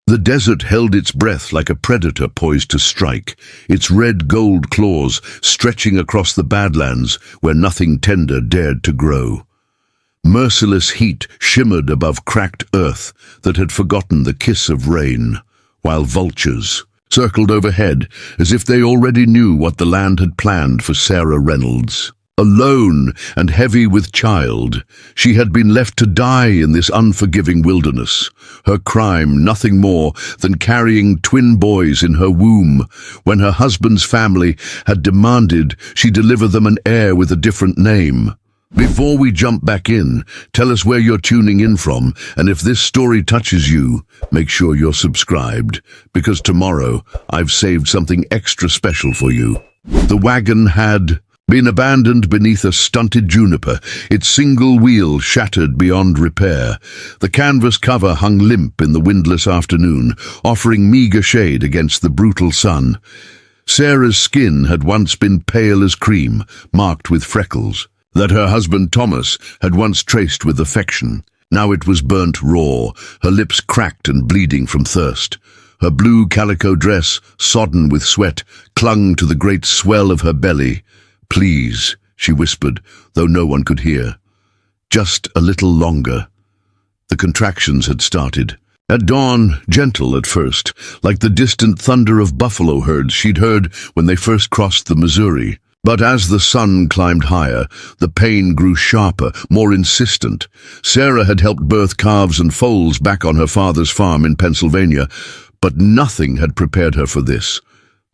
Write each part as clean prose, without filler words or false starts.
The desert held its breath like a predator poised to strike, its red-gold claws stretching across the badlands where nothing tender dared to grow. Merciless heat shimmered above cracked earth that had forgotten the kiss of rain, while vultures circled overhead as if they already knew what the land had planned for Sarah Reynolds. Alone and heavy with child, she had been left to die in this unforgiving wilderness, her crime nothing more than carrying twin boys in her womb when her husband's family had demanded she deliver them an heir with a different name. Before we jump back in, tell us where you're tuning in from, and if this story touches you, make sure you're subscribed, because tomorrow I've saved something extra special for you. The wagon had been abandoned beneath a stunted juniper, its single wheel shattered beyond repair. The canvas cover hung limp in the windless afternoon, offering meager shade against the brutal sun. Sarah's skin had once been pale as cream, marked with freckles that her husband Thomas had once traced with affection. Now it was burnt raw, her lips cracked and bleeding from thirst. Her blue calico dress, sodden with sweat, clung to the great swell of her belly. "Please," she whispered, though no one could hear. "Just a little longer." The contractions had started. At dawn, gentle at first, like the distant thunder of buffalo herds she'd heard when they first crossed the Missouri. But as the sun climbed higher, the pain grew sharper, more insistent. Sarah had helped birth calves and foals back on her father's farm in Pennsylvania, but nothing had prepared her for this.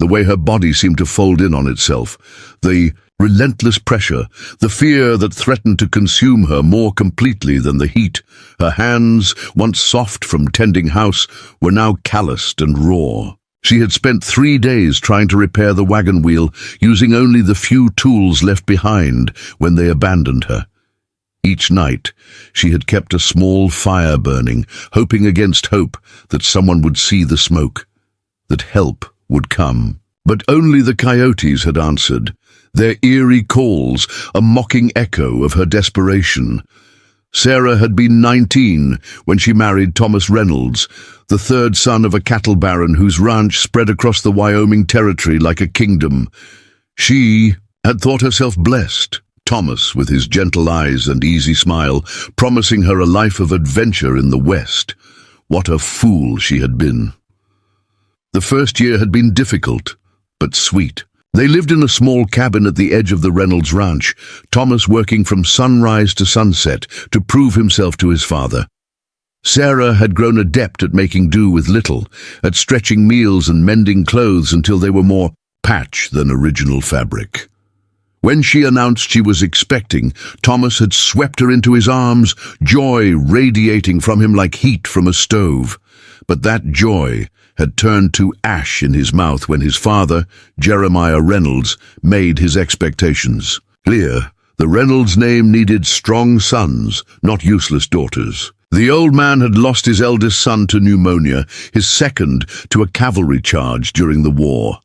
The way her body seemed to fold in on itself, the relentless pressure, the fear that threatened to consume her more completely than the heat. Her hands, once soft from tending house, were now calloused and raw. She had spent 3 days trying to repair the wagon wheel, using only the few tools left behind when they abandoned her. Each night, she had kept a small fire burning, hoping against hope that someone would see the smoke, that help would come. But only the coyotes had answered, their eerie calls a mocking echo of her desperation. Sarah had been 19 when she married Thomas Reynolds, the third son of a cattle baron whose ranch spread across the Wyoming territory like a kingdom. She had thought herself blessed, Thomas, with his gentle eyes and easy smile, promising her a life of adventure in the West. What a fool she had been. The first year had been difficult, but sweet. They lived in a small cabin at the edge of the Reynolds ranch, Thomas working from sunrise to sunset to prove himself to his father. Sarah had grown adept at making do with little, at stretching meals and mending clothes until they were more patch than original fabric. When she announced she was expecting, Thomas had swept her into his arms, joy radiating from him like heat from a stove. But that joy had turned to ash in his mouth when his father, Jeremiah Reynolds, made his expectations clear. The Reynolds name needed strong sons, not useless daughters. The old man had lost his eldest son to pneumonia, his second to a cavalry charge during the war.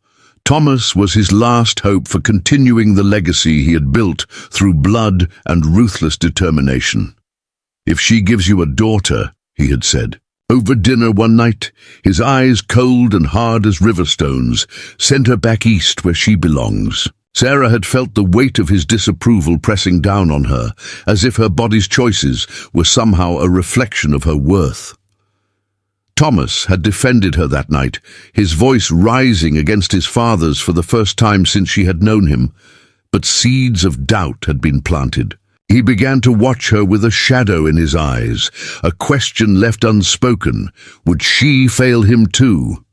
Thomas was his last hope for continuing the legacy he had built through blood and ruthless determination. "If she gives you a daughter," he had said. Over dinner one night, his eyes cold and hard as river stones, sent her back east where she belongs. Sarah had felt the weight of his disapproval pressing down on her, as if her body's choices were somehow a reflection of her worth. Thomas had defended her that night, his voice rising against his father's for the first time since she had known him, but seeds of doubt had been planted. He began to watch her with a shadow in his eyes, a question left unspoken. Would she fail him too?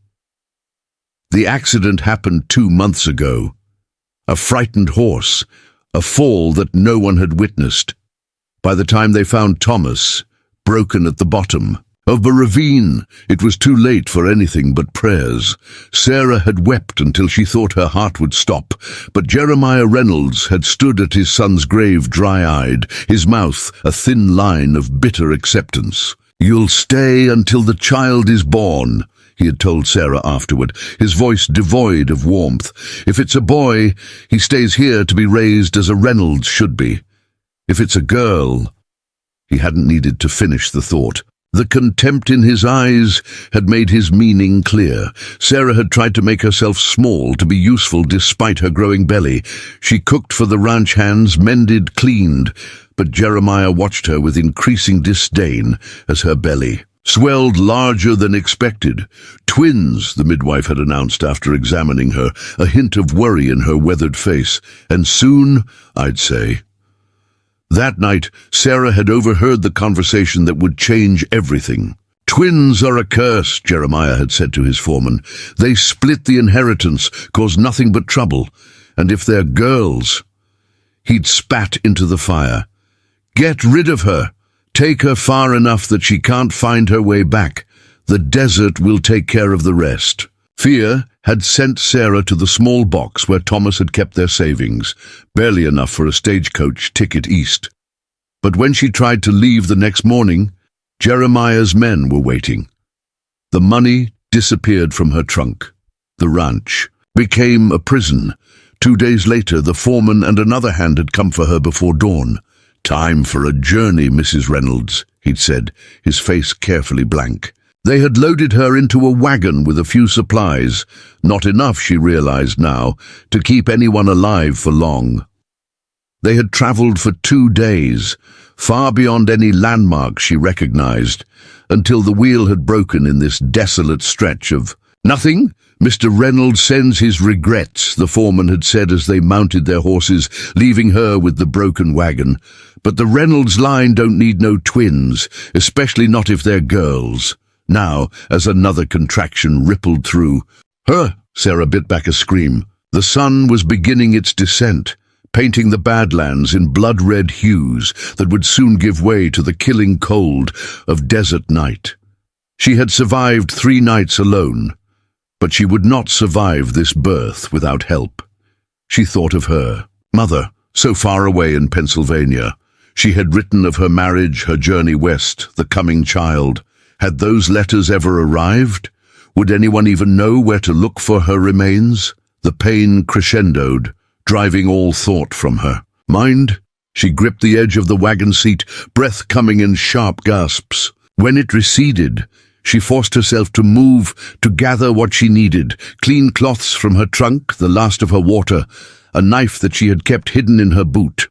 The accident happened 2 months ago. A frightened horse, a fall that no one had witnessed. By the time they found Thomas, broken at the bottom of a ravine, it was too late for anything but prayers. Sarah had wept until she thought her heart would stop, but Jeremiah Reynolds had stood at his son's grave dry-eyed, his mouth a thin line of bitter acceptance. "You'll stay until the child is born," he had told Sarah afterward, his voice devoid of warmth. "If it's a boy, he stays here to be raised as a Reynolds should be. If it's a girl—" He hadn't needed to finish the thought. The contempt in his eyes had made his meaning clear. Sarah had tried to make herself small to be useful despite her growing belly. She cooked for the ranch hands, mended, cleaned, but Jeremiah watched her with increasing disdain as her belly swelled larger than expected. Twins, the midwife had announced after examining her, a hint of worry in her weathered face. And soon, I'd say. That night, Sarah had overheard the conversation that would change everything. Twins are a curse, Jeremiah had said to his foreman. They split the inheritance, cause nothing but trouble. And if they're girls... He'd spat into the fire. Get rid of her. Take her far enough that she can't find her way back. The desert will take care of the rest. Fear had sent Sarah to the small box where Thomas had kept their savings, barely enough for a stagecoach ticket east. But when she tried to leave the next morning, Jeremiah's men were waiting. The money disappeared from her trunk. The ranch became a prison. 2 days later, the foreman and another hand had come for her before dawn. Time for a journey, Mrs. Reynolds, he'd said, his face carefully blank. They had loaded her into a wagon with a few supplies, not enough, she realized now, to keep anyone alive for long. They had traveled for 2 days, far beyond any landmark she recognized, until the wheel had broken in this desolate stretch of nothing. Mr. Reynolds sends his regrets, the foreman had said as they mounted their horses, leaving her with the broken wagon. But the Reynolds line don't need no twins, especially not if they're girls. Now, as another contraction rippled through her, Sarah bit back a scream. The sun was beginning its descent, painting the Badlands in blood-red hues that would soon give way to the killing cold of desert night. She had survived 3 nights alone, but she would not survive this birth without help. She thought of her mother, so far away in Pennsylvania. She had written of her marriage, her journey west, the coming child. Had those letters ever arrived? Would anyone even know where to look for her remains? The pain crescendoed, driving all thought from her mind. She gripped the edge of the wagon seat, breath coming in sharp gasps. When it receded, she forced herself to move, to gather what she needed. Clean cloths from her trunk, the last of her water, a knife that she had kept hidden in her boot.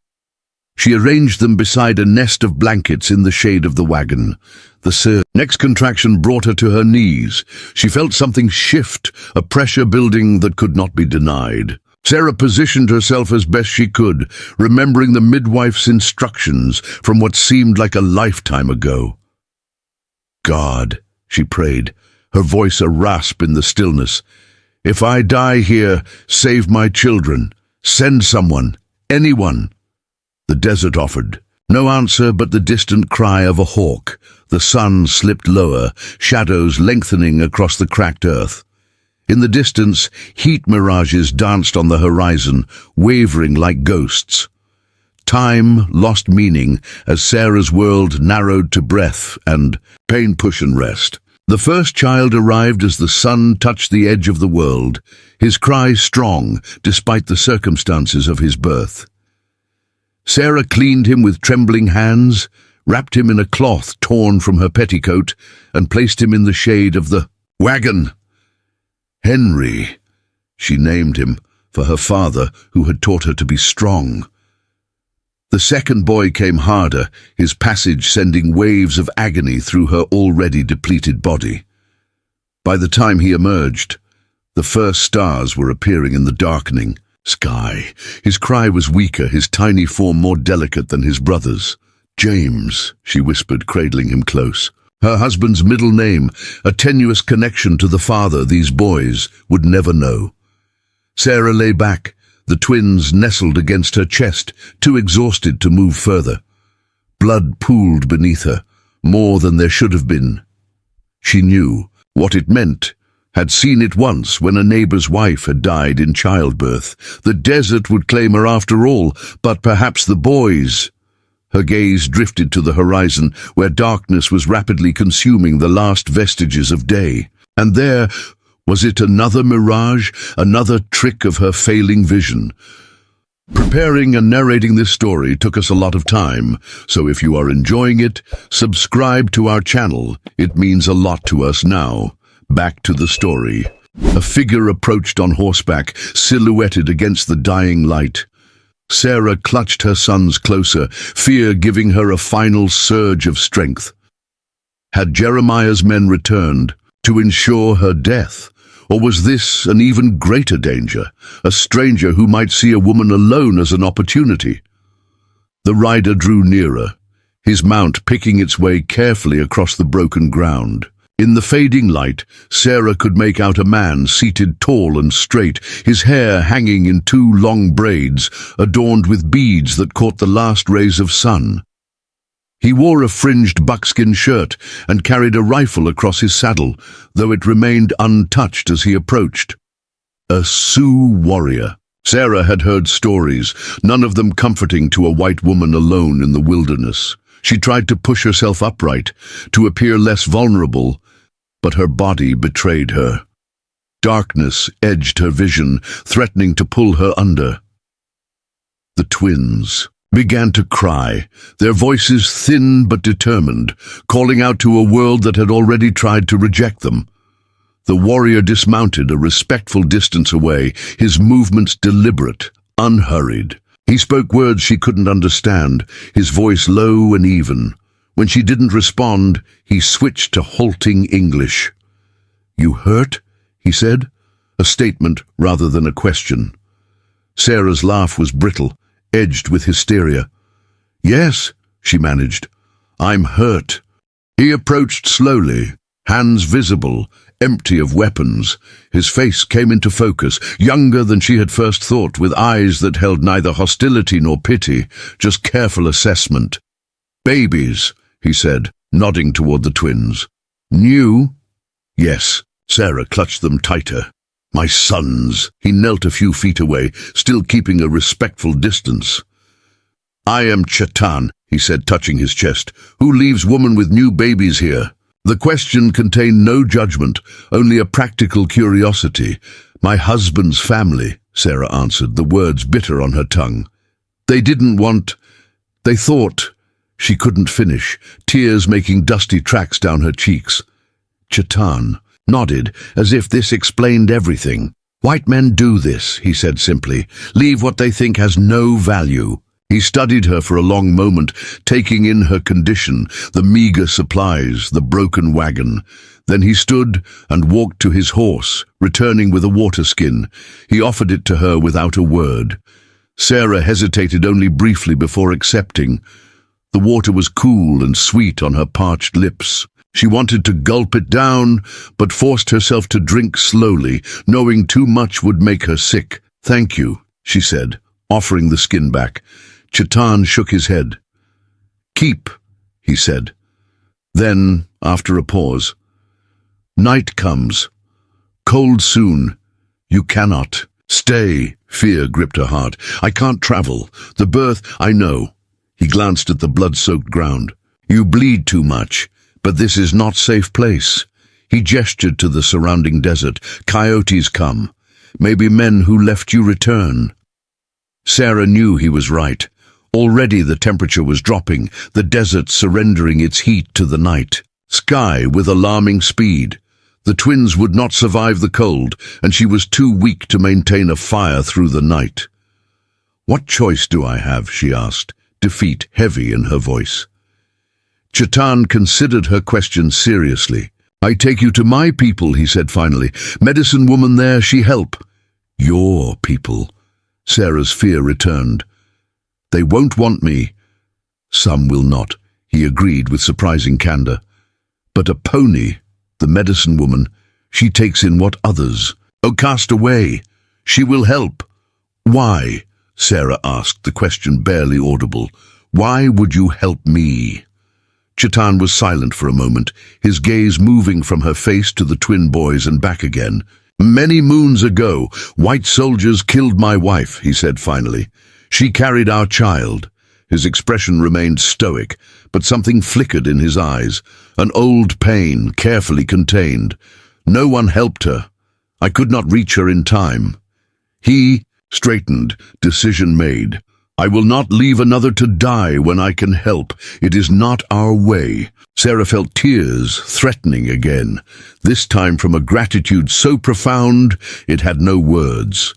She arranged them beside a nest of blankets in the shade of the wagon. The next contraction brought her to her knees. She felt something shift, a pressure building that could not be denied. Sarah positioned herself as best she could, remembering the midwife's instructions from what seemed like a lifetime ago. God, she prayed, her voice a rasp in the stillness. If I die here, save my children. Send someone, anyone. The desert offered. No answer but the distant cry of a hawk. The sun slipped lower, shadows lengthening across the cracked earth. In the distance, heat mirages danced on the horizon, wavering like ghosts. Time lost meaning as Sarah's world narrowed to breath and pain, push and rest. The first child arrived as the sun touched the edge of the world, his cry strong despite the circumstances of his birth. Sarah cleaned him with trembling hands, wrapped him in a cloth torn from her petticoat, and placed him in the shade of the wagon. Henry, she named him, for her father, who had taught her to be strong. The second boy came harder, his passage sending waves of agony through her already depleted body. By the time he emerged, the first stars were appearing in the darkening sky. His cry was weaker, his tiny form more delicate than his brother's. James, she whispered, cradling him close. Her husband's middle name, a tenuous connection to the father these boys would never know. Sarah lay back, the twins nestled against her chest, too exhausted to move further. Blood pooled beneath her, more than there should have been. She knew what it meant, had seen it once when a neighbor's wife had died in childbirth. The desert would claim her after all, but perhaps the boys. Her gaze drifted to the horizon, where darkness was rapidly consuming the last vestiges of day. And there, was it another mirage, another trick of her failing vision? Preparing and narrating this story took us a lot of time, so if you are enjoying it, subscribe to our channel. It means a lot to us now. Back to the story. A figure approached on horseback, silhouetted against the dying light. Sarah clutched her sons closer, fear giving her a final surge of strength. Had Jeremiah's men returned to ensure her death? Or was this an even greater danger, a stranger who might see a woman alone as an opportunity? The rider drew nearer, his mount picking its way carefully across the broken ground. In the fading light, Sarah could make out a man seated tall and straight, his hair hanging in two long braids, adorned with beads that caught the last rays of sun. He wore a fringed buckskin shirt and carried a rifle across his saddle, though it remained untouched as he approached. A Sioux warrior. Sarah had heard stories, none of them comforting to a white woman alone in the wilderness. She tried to push herself upright, to appear less vulnerable, but her body betrayed her. Darkness edged her vision, threatening to pull her under. The twins began to cry, their voices thin but determined, calling out to a world that had already tried to reject them. The warrior dismounted a respectful distance away, his movements deliberate, unhurried. He spoke words she couldn't understand, his voice low and even. When she didn't respond, he switched to halting English. "You hurt?" he said, a statement rather than a question. Sarah's laugh was brittle, edged with hysteria. "Yes," she managed. "I'm hurt." He approached slowly, hands visible, empty of weapons. His face came into focus, younger than she had first thought, with eyes that held neither hostility nor pity, just careful assessment. "Babies," he said, nodding toward the twins. "New?" "Yes." Sarah clutched them tighter. "My sons." He knelt a few feet away, still keeping a respectful distance. "I am Chetan," he said, touching his chest. "Who leaves woman with new babies here?" The question contained no judgment, only a practical curiosity. "My husband's family," Sarah answered, the words bitter on her tongue. "They didn't want... They thought..." She couldn't finish, tears making dusty tracks down her cheeks. Chetan nodded, as if this explained everything. "White men do this," he said simply. "Leave what they think has no value." He studied her for a long moment, taking in her condition, the meager supplies, the broken wagon. Then he stood and walked to his horse, returning with a water skin. He offered it to her without a word. Sarah hesitated only briefly before accepting. The water was cool and sweet on her parched lips. She wanted to gulp it down, but forced herself to drink slowly, knowing too much would make her sick. "Thank you," she said, offering the skin back. Chetan shook his head. "Keep," he said. Then, after a pause, "Night comes. Cold soon. You cannot. Stay." Fear gripped her heart. "I can't travel. The birth, I know." He glanced at the blood-soaked ground. "You bleed too much. But this is not safe place." He gestured to the surrounding desert. "Coyotes come. Maybe men who left you return." Sarah knew he was right. Already the temperature was dropping, the desert surrendering its heat to the night. Sky with alarming speed. The twins would not survive the cold, and she was too weak to maintain a fire through the night. "What choice do I have?" she asked, defeat heavy in her voice. Chetan considered her question seriously. "I take you to my people," he said finally. "Medicine woman there, she help." "Your people." Sarah's fear returned. "They won't want me." "Some will not," he agreed with surprising candor. "But a pony, the medicine woman, she takes in what others. Oh, cast away. She will help." "Why?" Sarah asked, the question barely audible. "Why would you help me?" Chetan was silent for a moment, his gaze moving from her face to the twin boys and back again. "Many moons ago, white soldiers killed my wife," he said finally. "She carried our child." His expression remained stoic, but something flickered in his eyes, an old pain carefully contained. "No one helped her. I could not reach her in time." He straightened, decision made. I will not leave another to die when I can help. It is not our way. Sarah felt tears threatening again, this time from a gratitude so profound it had no words.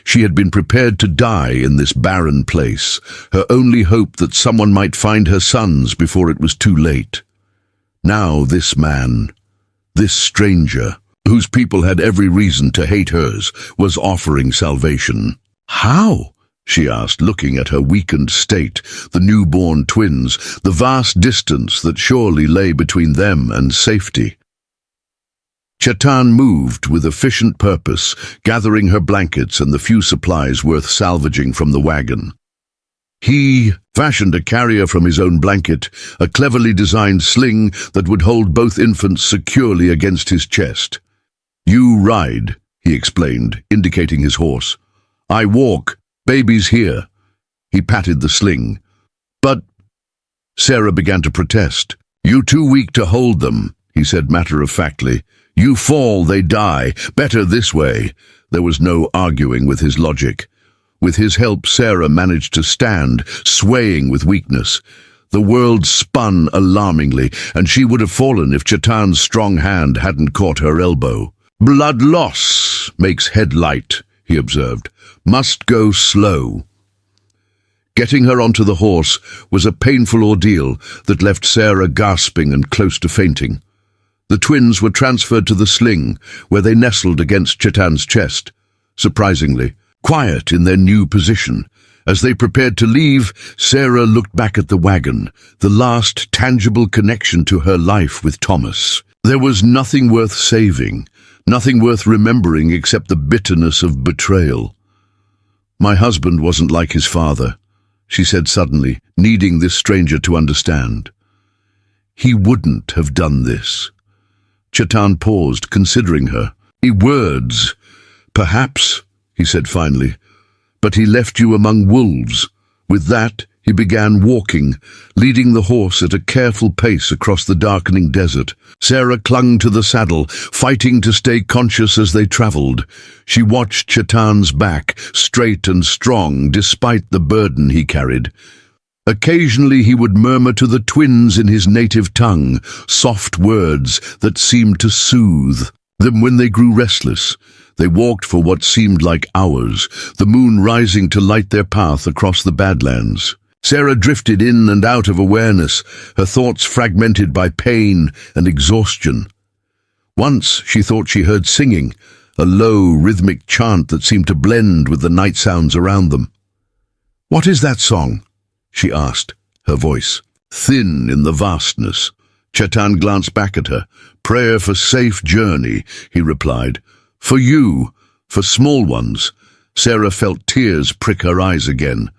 She had been prepared to die in this barren place, her only hope that someone might find her sons before it was too late. Now this man, this stranger, whose people had every reason to hate hers, was offering salvation. How? She asked, looking at her weakened state, the newborn twins, the vast distance that surely lay between them and safety. Chetan moved with efficient purpose, gathering her blankets and the few supplies worth salvaging from the wagon. He fashioned a carrier from his own blanket, a cleverly designed sling that would hold both infants securely against his chest. "You ride," he explained, indicating his horse. "I walk. Baby's here." He patted the sling. "But—" Sarah began to protest. "You too weak to hold them," he said matter-of-factly. "You fall, they die. Better this way." There was no arguing with his logic. With his help, Sarah managed to stand, swaying with weakness. The world spun alarmingly, and she would have fallen if Chetan's strong hand hadn't caught her elbow. "Blood loss makes head light," he observed. "Must go slow." Getting her onto the horse was a painful ordeal that left Sarah gasping and close to fainting. The twins were transferred to the sling, where they nestled against Chetan's chest, surprisingly quiet in their new position. As they prepared to leave, Sarah looked back at the wagon, the last tangible connection to her life with Thomas. There was nothing worth saving, nothing worth remembering except the bitterness of betrayal. "My husband wasn't like his father," she said suddenly, needing this stranger to understand. "He wouldn't have done this." Chetan paused, considering her. "Words, perhaps," he said finally, "but he left you among wolves." With that, he began walking, leading the horse at a careful pace across the darkening desert. Sarah clung to the saddle, fighting to stay conscious as they traveled. She watched Chetan's back, straight and strong despite the burden he carried. Occasionally he would murmur to the twins in his native tongue, soft words that seemed to soothe. Then when they grew restless, they walked for what seemed like hours, the moon rising to light their path across the Badlands. Sarah drifted in and out of awareness, her thoughts fragmented by pain and exhaustion. Once she thought she heard singing, a low, rhythmic chant that seemed to blend with the night sounds around them. "What is that song?" she asked, her voice thin in the vastness. Chetan glanced back at her. "Prayer for safe journey," he replied. "For you, for small ones." Sarah felt tears prick her eyes again.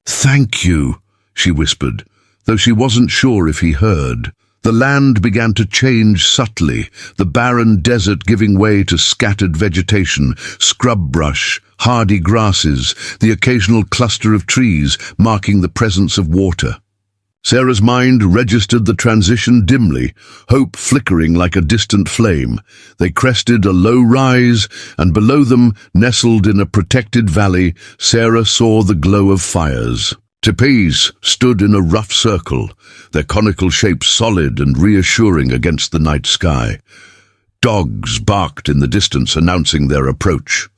"Thank you," she whispered, though she wasn't sure if he heard. The land began to change subtly, the barren desert giving way to scattered vegetation, scrub brush, hardy grasses, the occasional cluster of trees marking the presence of water. Sarah's mind registered the transition dimly, hope flickering like a distant flame. They crested a low rise, and below them, nestled in a protected valley, Sarah saw the glow of fires. Tepees stood in a rough circle, their conical shapes solid and reassuring against the night sky. Dogs barked in the distance, announcing their approach.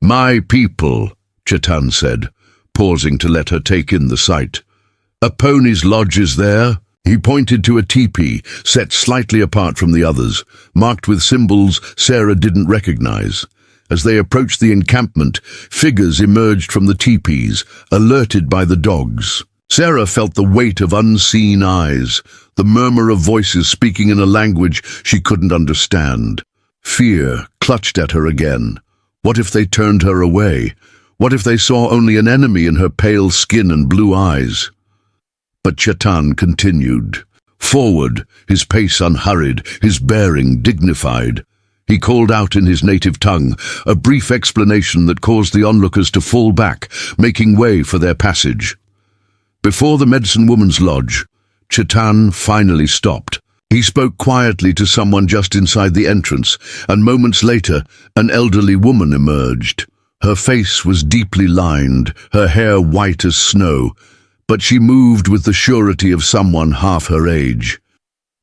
"My people," Chetan said, pausing to let her take in the sight. "A pony's lodge is there." He pointed to a teepee, set slightly apart from the others, marked with symbols Sarah didn't recognize. As they approached the encampment, figures emerged from the teepees, alerted by the dogs. Sarah felt the weight of unseen eyes, the murmur of voices speaking in a language she couldn't understand. Fear clutched at her again. What if they turned her away? What if they saw only an enemy in her pale skin and blue eyes? But Chetan continued. Forward, his pace unhurried, his bearing dignified. He called out in his native tongue, a brief explanation that caused the onlookers to fall back, making way for their passage. Before the medicine woman's lodge, Chetan finally stopped. He spoke quietly to someone just inside the entrance, and moments later, an elderly woman emerged. Her face was deeply lined, her hair white as snow, but she moved with the surety of someone half her age.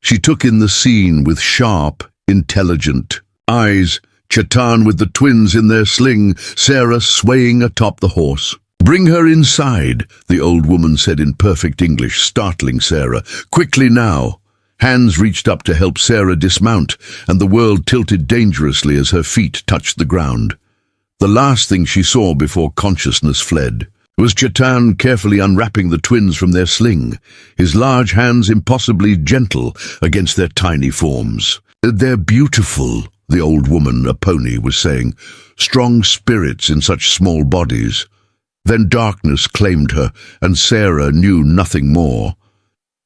She took in the scene with sharp, intelligent eyes, Chetan with the twins in their sling, Sarah swaying atop the horse. "Bring her inside," the old woman said in perfect English, startling Sarah. "Quickly now." Hands reached up to help Sarah dismount, and the world tilted dangerously as her feet touched the ground. The last thing she saw before consciousness fled was Chetan carefully unwrapping the twins from their sling, his large hands impossibly gentle against their tiny forms. "They're beautiful," the old woman, a pony, was saying. "Strong spirits in such small bodies." Then darkness claimed her, and Sarah knew nothing more.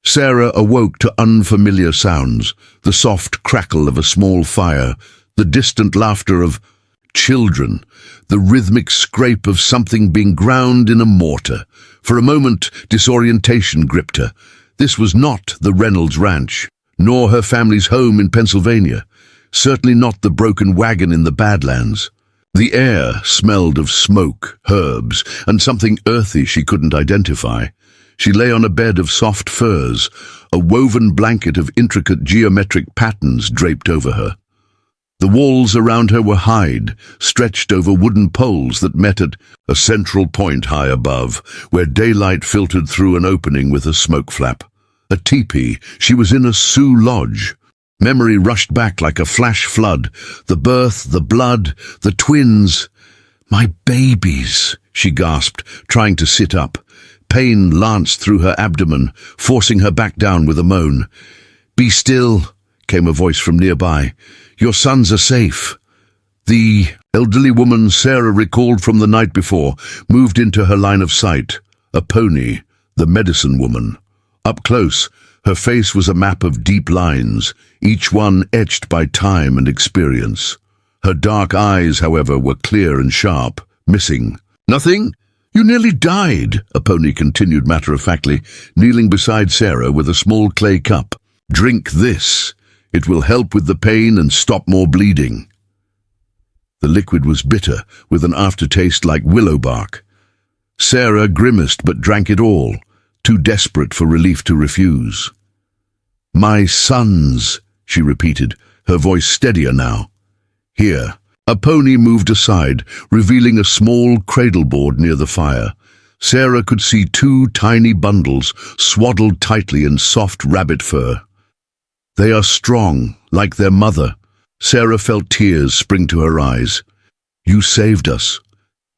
Sarah awoke to unfamiliar sounds, the soft crackle of a small fire, the distant laughter of children, the rhythmic scrape of something being ground in a mortar. For a moment, disorientation gripped her. This was not the Reynolds Ranch, nor her family's home in Pennsylvania, certainly not the broken wagon in the Badlands. The air smelled of smoke, herbs, and something earthy she couldn't identify. She lay on a bed of soft furs, a woven blanket of intricate geometric patterns draped over her. The walls around her were hide, stretched over wooden poles that met at a central point high above, where daylight filtered through an opening with a smoke flap. A teepee. She was in a Sioux lodge. Memory rushed back like a flash flood. The birth, the blood, the twins. "My babies," she gasped, trying to sit up. Pain lanced through her abdomen, forcing her back down with a moan. "Be still," came a voice from nearby. "Your sons are safe." The elderly woman Sarah recalled from the night before moved into her line of sight. A pony, the medicine woman. Up close, her face was a map of deep lines, each one etched by time and experience. Her dark eyes, however, were clear and sharp, missing. "Nothing? You nearly died," a pony continued matter-of-factly, kneeling beside Sarah with a small clay cup. "Drink this. It will help with the pain and stop more bleeding." The liquid was bitter, with an aftertaste like willow bark. Sarah grimaced but drank it all, too desperate for relief to refuse. "My sons," she repeated, her voice steadier now. "Here." A pony moved aside, revealing a small cradle board near the fire. Sarah could see 2 tiny bundles, swaddled tightly in soft rabbit fur. "They are strong, like their mother." Sarah felt tears spring to her eyes. "You saved us.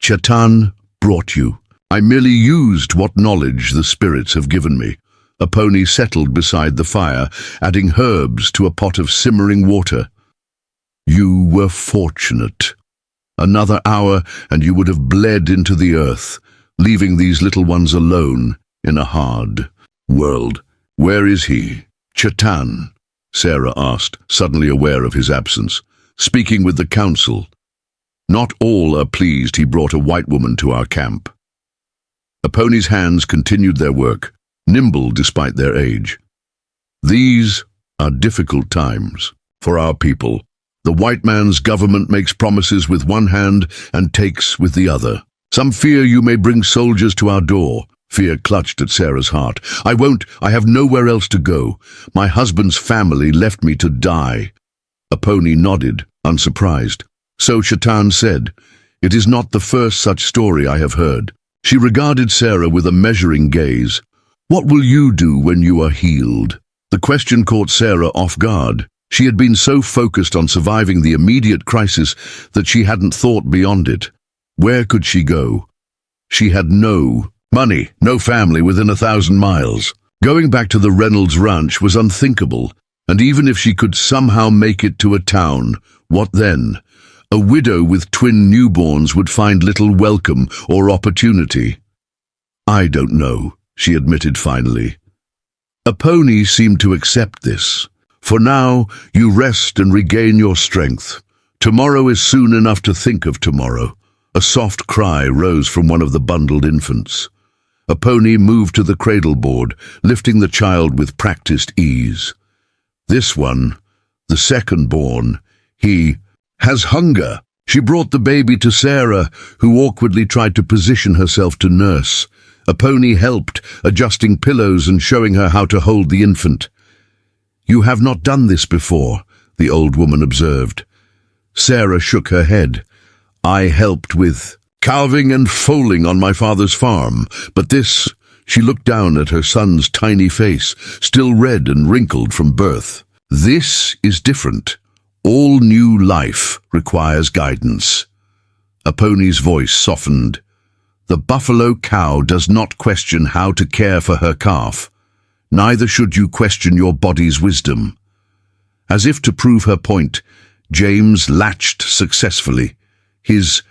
Chetan brought you. I merely used what knowledge the spirits have given me." A pony settled beside the fire, adding herbs to a pot of simmering water. "You were fortunate. Another hour and you would have bled into the earth, leaving these little ones alone in a hard world." "Where is he?" "Chetan," Sarah asked, suddenly aware of his absence. "Speaking with the council. Not all are pleased he brought a white woman to our camp." A pony's hands continued their work, nimble despite their age. "These are difficult times for our people. The white man's government makes promises with one hand and takes with the other. Some fear you may bring soldiers to our door." Fear clutched at Sarah's heart. "I won't. I have nowhere else to go. My husband's family left me to die." A pony nodded, unsurprised. "So Chetan said. It is not the first such story I have heard." She regarded Sarah with a measuring gaze. "What will you do when you are healed?" The question caught Sarah off guard. She had been so focused on surviving the immediate crisis that she hadn't thought beyond it. Where could she go? She had no money, no family within 1,000 miles. Going back to the Reynolds Ranch was unthinkable, and even if she could somehow make it to a town, what then? A widow with twin newborns would find little welcome or opportunity. "I don't know," she admitted finally. A pony seemed to accept this. "For now, you rest and regain your strength. Tomorrow is soon enough to think of tomorrow." A soft cry rose from one of the bundled infants. A pony moved to the cradle board, lifting the child with practiced ease. "This one, the second born, he has hunger," She brought the baby to Sarah, who awkwardly tried to position herself to nurse. A pony helped, adjusting pillows and showing her how to hold the infant. "You have not done this before," the old woman observed. Sarah shook her head. "I helped with calving and foaling on my father's farm, but this—" She looked down at her son's tiny face, still red and wrinkled from birth. "This is different. All new life requires guidance." A pony's voice softened. "The buffalo cow does not question how to care for her calf. Neither should you question your body's wisdom." As if to prove her point, James latched successfully, his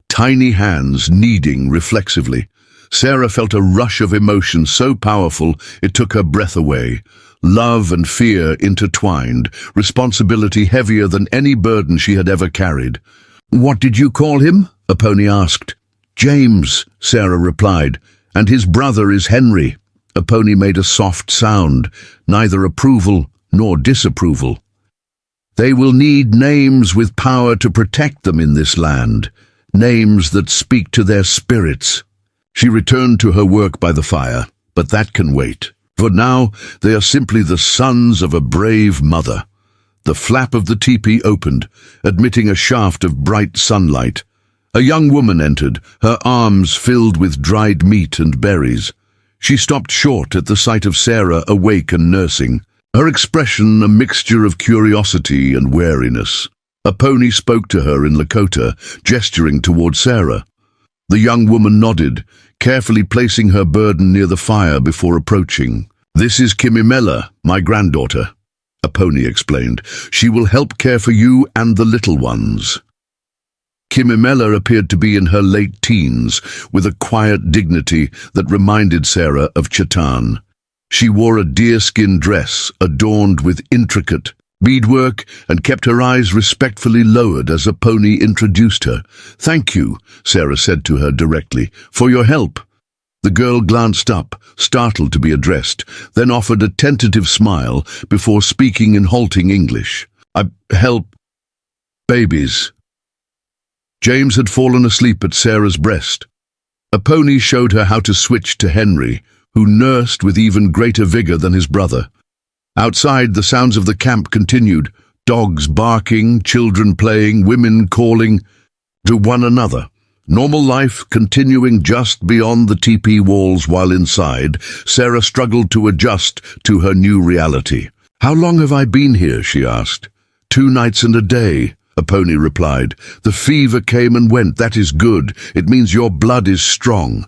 tiny hands kneading reflexively. Sarah felt a rush of emotion so powerful it took her breath away. Love and fear intertwined, responsibility heavier than any burden she had ever carried. "What did you call him?" a pony asked. "James," Sarah replied, "and his brother is Henry." A pony made a soft sound, neither approval nor disapproval. "They will need names with power to protect them in this land, names that speak to their spirits." She returned to her work by the fire, but that can wait. For now, they are simply the sons of a brave mother. The flap of the teepee opened, admitting a shaft of bright sunlight. A young woman entered, her arms filled with dried meat and berries. She stopped short at the sight of Sarah awake and nursing, her expression a mixture of curiosity and wariness. A pony spoke to her in Lakota, gesturing toward Sarah. The young woman nodded, carefully placing her burden near the fire before approaching. "This is Kimimela, my granddaughter," a pony explained. "She will help care for you and the little ones." Kimimela appeared to be in her late teens, with a quiet dignity that reminded Sarah of Chetan. She wore a deerskin dress adorned with intricate beadwork and kept her eyes respectfully lowered as a pony introduced her. "Thank you," Sarah said to her directly, "for your help." The girl glanced up, startled to be addressed, then offered a tentative smile before speaking in halting English. "I help babies." James had fallen asleep at Sarah's breast. A pony showed her how to switch to Henry, who nursed with even greater vigor than his brother. Outside, the sounds of the camp continued, dogs barking, children playing, women calling to one another. Normal life continuing just beyond the teepee walls, while inside, Sarah struggled to adjust to her new reality. "How long have I been here?" she asked. "2 nights and a day," a pony replied. "The fever came and went. That is good. It means your blood is strong."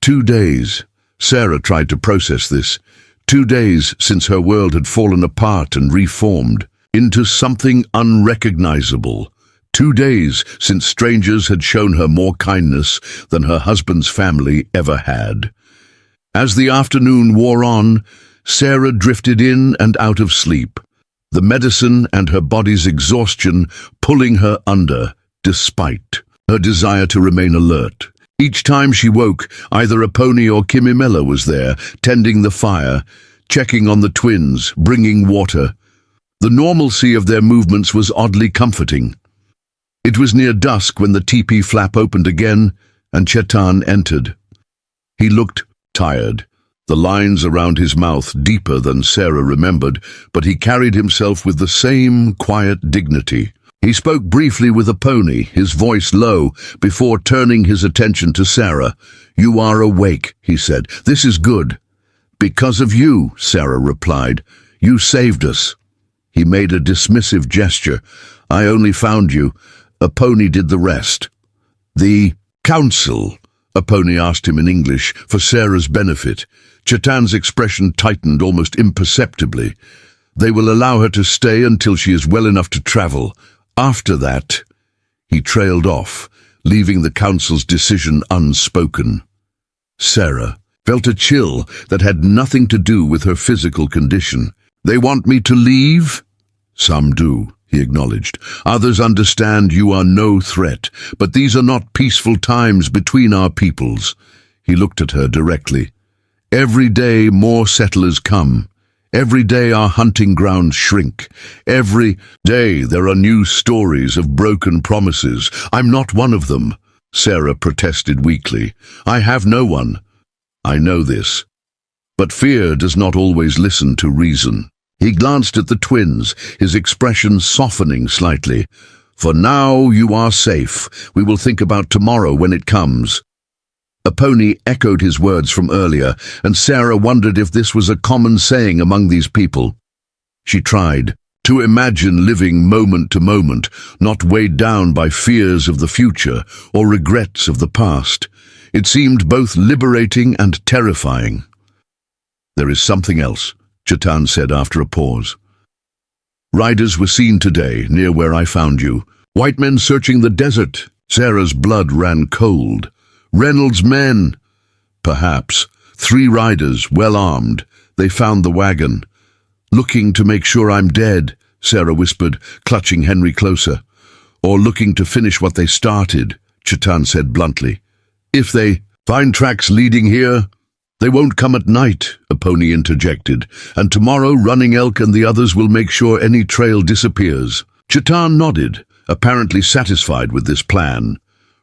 2 days. Sarah tried to process this. 2 days since her world had fallen apart and reformed into something unrecognizable. 2 days since strangers had shown her more kindness than her husband's family ever had. As the afternoon wore on, Sarah drifted in and out of sleep, the medicine and her body's exhaustion pulling her under, despite her desire to remain alert. Each time she woke, either a pony or Kimimela was there, tending the fire, checking on the twins, bringing water. The normalcy of their movements was oddly comforting. It was near dusk when the teepee flap opened again and Chetan entered. He looked tired, the lines around his mouth deeper than Sarah remembered, but he carried himself with the same quiet dignity. He spoke briefly with a pony, his voice low, before turning his attention to Sarah. "You are awake," he said. "This is good." "Because of you," Sarah replied. "You saved us." He made a dismissive gesture. "I only found you. A pony did the rest." "The council?" a pony asked him in English, for Sarah's benefit. Chetan's expression tightened almost imperceptibly. "They will allow her to stay until she is well enough to travel. After that—" He trailed off, leaving the council's decision unspoken. Sarah felt a chill that had nothing to do with her physical condition. "They want me to leave?" "Some do," he acknowledged. "Others understand you are no threat, but these are not peaceful times between our peoples." He looked at her directly. "Every day more settlers come. Every day our hunting grounds shrink. Every day there are new stories of broken promises. I'm not one of them, Sarah protested weakly. I have no one. I know this. But fear does not always listen to reason. He glanced at the twins, his expression softening slightly. For now you are safe. We will think about tomorrow when it comes. A pony echoed his words from earlier, and Sarah wondered if this was a common saying among these people. She tried to imagine living moment to moment, not weighed down by fears of the future or regrets of the past. It seemed both liberating and terrifying. There is something else, Chetan said after a pause. Riders were seen today, near where I found you. White men searching the desert. Sarah's blood ran cold. Reynolds' men. Perhaps. 3 riders, well armed. They found the wagon. Looking to make sure I'm dead, Sarah whispered, clutching Henry closer. Or looking to finish what they started, Chetan said bluntly. If they find tracks leading here, they won't come at night, a pony interjected, and tomorrow Running Elk and the others will make sure any trail disappears. Chetan nodded, apparently satisfied with this plan.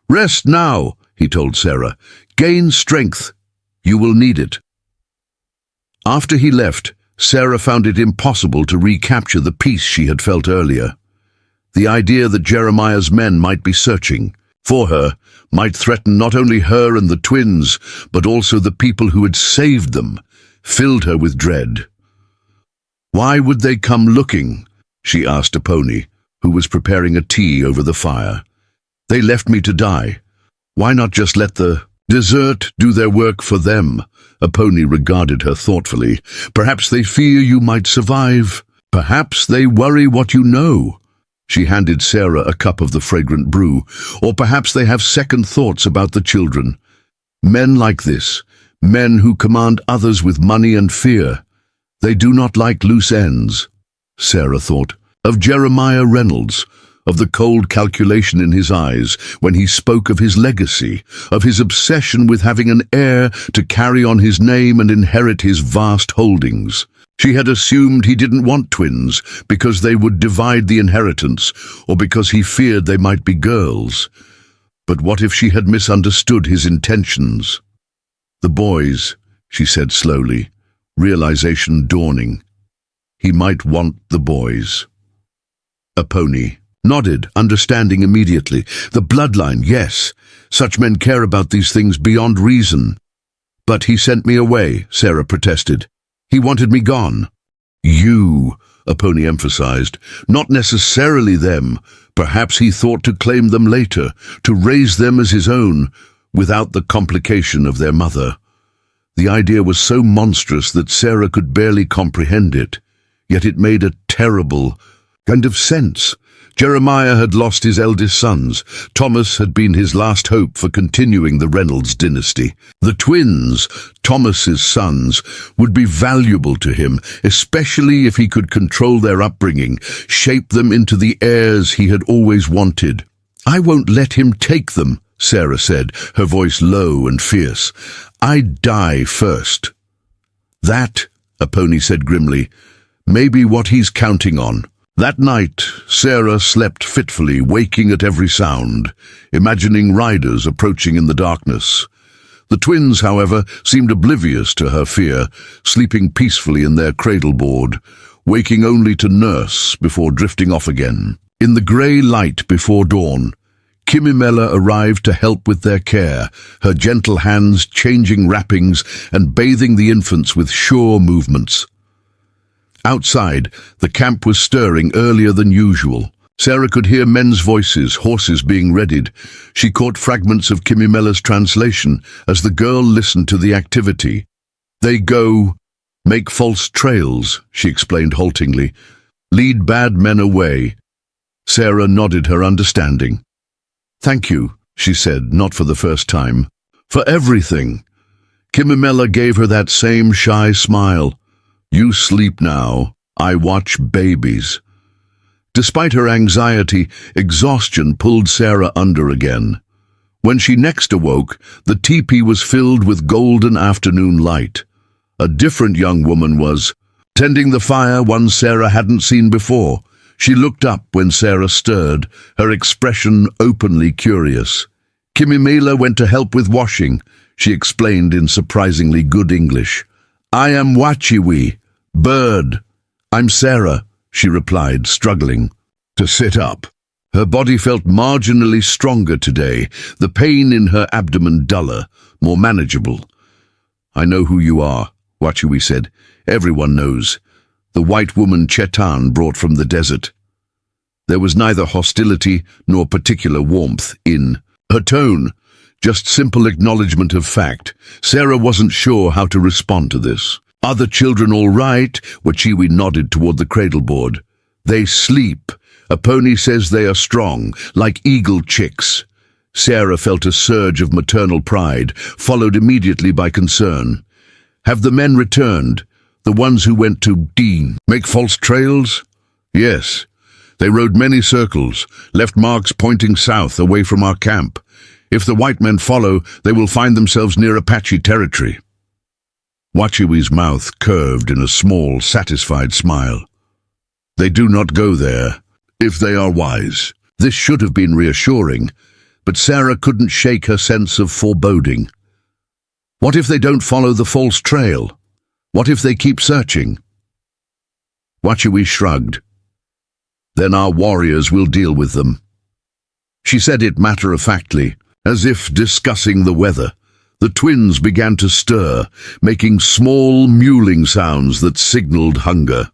Rest now, he told Sarah. Gain strength. You will need it. After he left, Sarah found it impossible to recapture the peace she had felt earlier. The idea that Jeremiah's men might be searching for her might threaten not only her and the twins, but also the people who had saved them, filled her with dread. Why would they come looking? She asked a pony, who was preparing a tea over the fire. They left me to die. Why not just let the desert do their work for them? A pony regarded her thoughtfully. Perhaps they fear you might survive. Perhaps they worry what you know. She handed Sarah a cup of the fragrant brew. Or perhaps they have second thoughts about the children. Men like this, men who command others with money and fear. They do not like loose ends. Sarah thought of Jeremiah Reynolds, of the cold calculation in his eyes when he spoke of his legacy, of his obsession with having an heir to carry on his name and inherit his vast holdings. She had assumed he didn't want twins because they would divide the inheritance or because he feared they might be girls. But what if she had misunderstood his intentions? The boys, she said slowly, realization dawning. He might want the boys. A pony nodded, understanding immediately. The bloodline, yes. Such men care about these things beyond reason. But he sent me away, Sarah protested. He wanted me gone. You, a pony emphasized, not necessarily them. Perhaps he thought to claim them later, to raise them as his own, without the complication of their mother. The idea was so monstrous that Sarah could barely comprehend it, yet it made a terrible kind of sense. Jeremiah had lost his eldest sons. Thomas had been his last hope for continuing the Reynolds dynasty. The twins, Thomas's sons, would be valuable to him, especially if he could control their upbringing, shape them into the heirs he had always wanted. I won't let him take them, Sarah said, her voice low and fierce. I'd die first. That, a pony said grimly, may be what he's counting on. That night, Sarah slept fitfully, waking at every sound, imagining riders approaching in the darkness. The twins, however, seemed oblivious to her fear, sleeping peacefully in their cradle board, waking only to nurse before drifting off again. In the grey light before dawn, Kimimela arrived to help with their care, her gentle hands changing wrappings and bathing the infants with sure movements. Outside, the camp was stirring earlier than usual. Sarah could hear men's voices, horses being readied. She caught fragments of Kimimela's translation as the girl listened to the activity. They go, make false trails, she explained haltingly. Lead bad men away. Sarah nodded her understanding. Thank you, she said, not for the first time. For everything. Kimimela gave her that same shy smile. You sleep now. I watch babies. Despite her anxiety, exhaustion pulled Sarah under again. When she next awoke, the teepee was filled with golden afternoon light. A different young woman was tending the fire, one Sarah hadn't seen before. She looked up when Sarah stirred, her expression openly curious. Kimimela went to help with washing, she explained in surprisingly good English. I am Wachiwi, bird. I'm Sarah, she replied, struggling to sit up. Her body felt marginally stronger today, the pain in her abdomen duller, more manageable. I know who you are, Wachiwi said. Everyone knows. The white woman Chetan brought from the desert. There was neither hostility nor particular warmth in her tone, just simple acknowledgement of fact. Sarah wasn't sure how to respond to this. Are the children all right? Wachiwi nodded toward the cradleboard. They sleep. A pony says they are strong, like eagle chicks. Sarah felt a surge of maternal pride, followed immediately by concern. Have the men returned? The ones who went to make false trails? Yes. They rode many circles, left marks pointing south away from our camp. If the white men follow, they will find themselves near Apache territory. Wachiwi's mouth curved in a small, satisfied smile. They do not go there, if they are wise. This should have been reassuring, but Sarah couldn't shake her sense of foreboding. What if they don't follow the false trail? What if they keep searching? Wachiwi shrugged. Then our warriors will deal with them. She said it matter-of-factly, as if discussing the weather. The twins began to stir, making small mewling sounds that signaled hunger.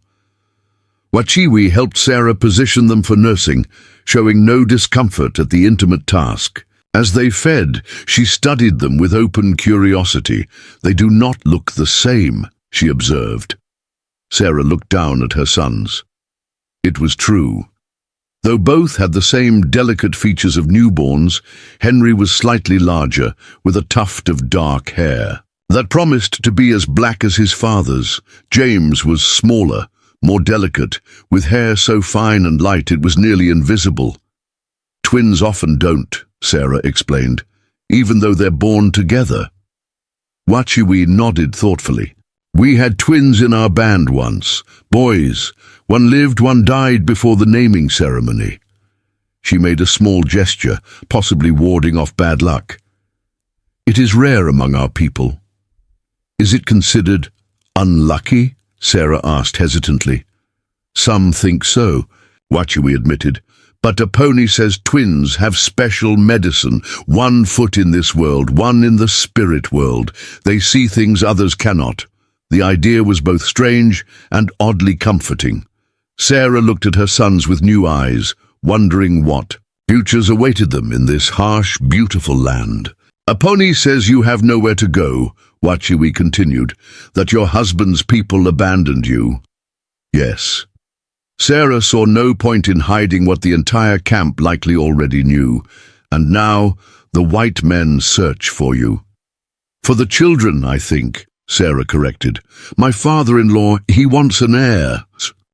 Wachiwi helped Sarah position them for nursing, showing no discomfort at the intimate task. As they fed, she studied them with open curiosity. They do not look the same, she observed. Sarah looked down at her sons. It was true. Though both had the same delicate features of newborns, Henry was slightly larger, with a tuft of dark hair that promised to be as black as his father's. James was smaller, more delicate, with hair so fine and light it was nearly invisible. Twins often don't, Sarah explained, even though they're born together. Wachiwi nodded thoughtfully. We had twins in our band once, boys. One lived, one died before the naming ceremony. She made a small gesture, possibly warding off bad luck. It is rare among our people. Is it considered unlucky? Sarah asked hesitantly. Some think so, Wachiwi admitted. But a pony says twins have special medicine, 1 foot in this world, one in the spirit world. They see things others cannot. The idea was both strange and oddly comforting. Sarah looked at her sons with new eyes, wondering what futures awaited them in this harsh, beautiful land. A pony says you have nowhere to go, Wachiwi continued, that your husband's people abandoned you. Yes. Sarah saw no point in hiding what the entire camp likely already knew, and now the white men search for you. For the children, I think, Sarah corrected. My father-in-law, he wants an heir.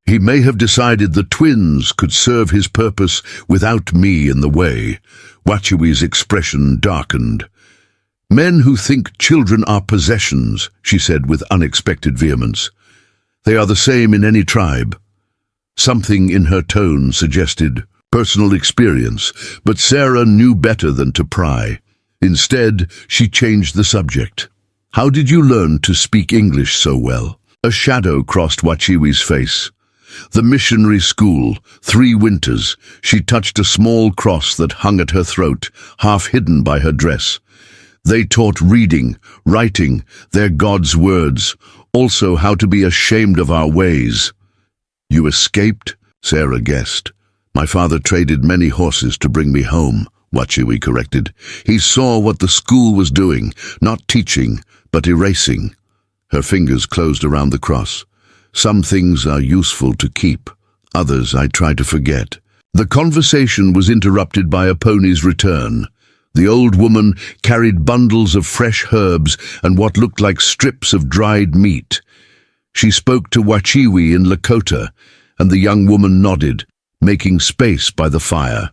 He may have decided the twins could serve his purpose without me in the way. Wachiwi's expression darkened. Men who think children are possessions, she said with unexpected vehemence. They are the same in any tribe. Something in her tone suggested personal experience, but Sarah knew better than to pry. Instead, she changed the subject. How did you learn to speak English so well? A shadow crossed Wachiwi's face. The missionary school, 3 winters. She touched a small cross that hung at her throat, half hidden by her dress. They taught reading, writing, their God's words, also how to be ashamed of our ways. You escaped? Sarah guessed. My father traded many horses to bring me home, Wachiwi corrected. He saw what the school was doing, not teaching, but erasing. Her fingers closed around the cross. Some things are useful to keep, others I try to forget. The conversation was interrupted by a pony's return. The old woman carried bundles of fresh herbs and what looked like strips of dried meat. She spoke to Wachiwi in Lakota, and the young woman nodded, making space by the fire.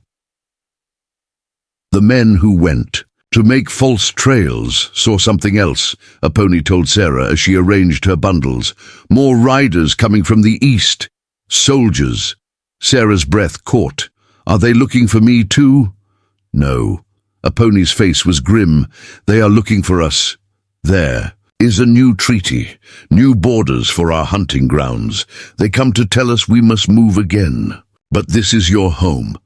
The men who went. To make false trails, saw something else, Aponi told Sarah as she arranged her bundles. More riders coming from the east. Soldiers. Sarah's breath caught. Are they looking for me too? No. Aponi's face was grim. They are looking for us. There is a new treaty, new borders for our hunting grounds. They come to tell us we must move again. But this is your home,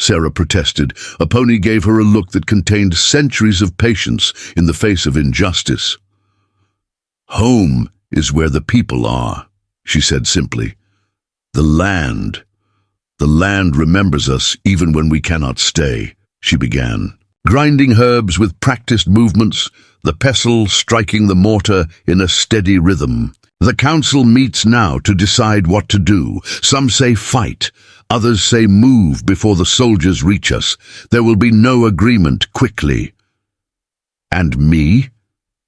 Sarah protested. Aponi gave her a look that contained centuries of patience in the face of injustice. Home is where the people are, she said simply. The land remembers us even when we cannot stay, she began. Grinding herbs with practiced movements, the pestle striking the mortar in a steady rhythm. The council meets now to decide what to do. Some say fight, others say move before the soldiers reach us. There will be no agreement quickly. And me?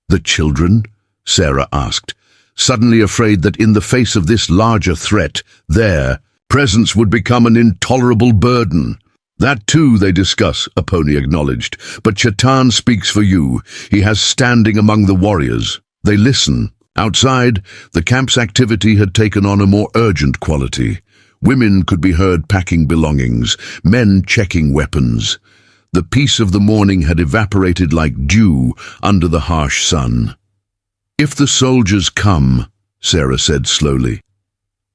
The children? Sarah asked, suddenly afraid that in the face of this larger threat, their presence would become an intolerable burden. That too they discuss, Aponi acknowledged, but Chetan speaks for you. He has standing among the warriors. They listen. Outside, the camp's activity had taken on a more urgent quality. Women could be heard packing belongings, men checking weapons. The peace of the morning had evaporated like dew under the harsh sun. If the soldiers come, Sarah said slowly,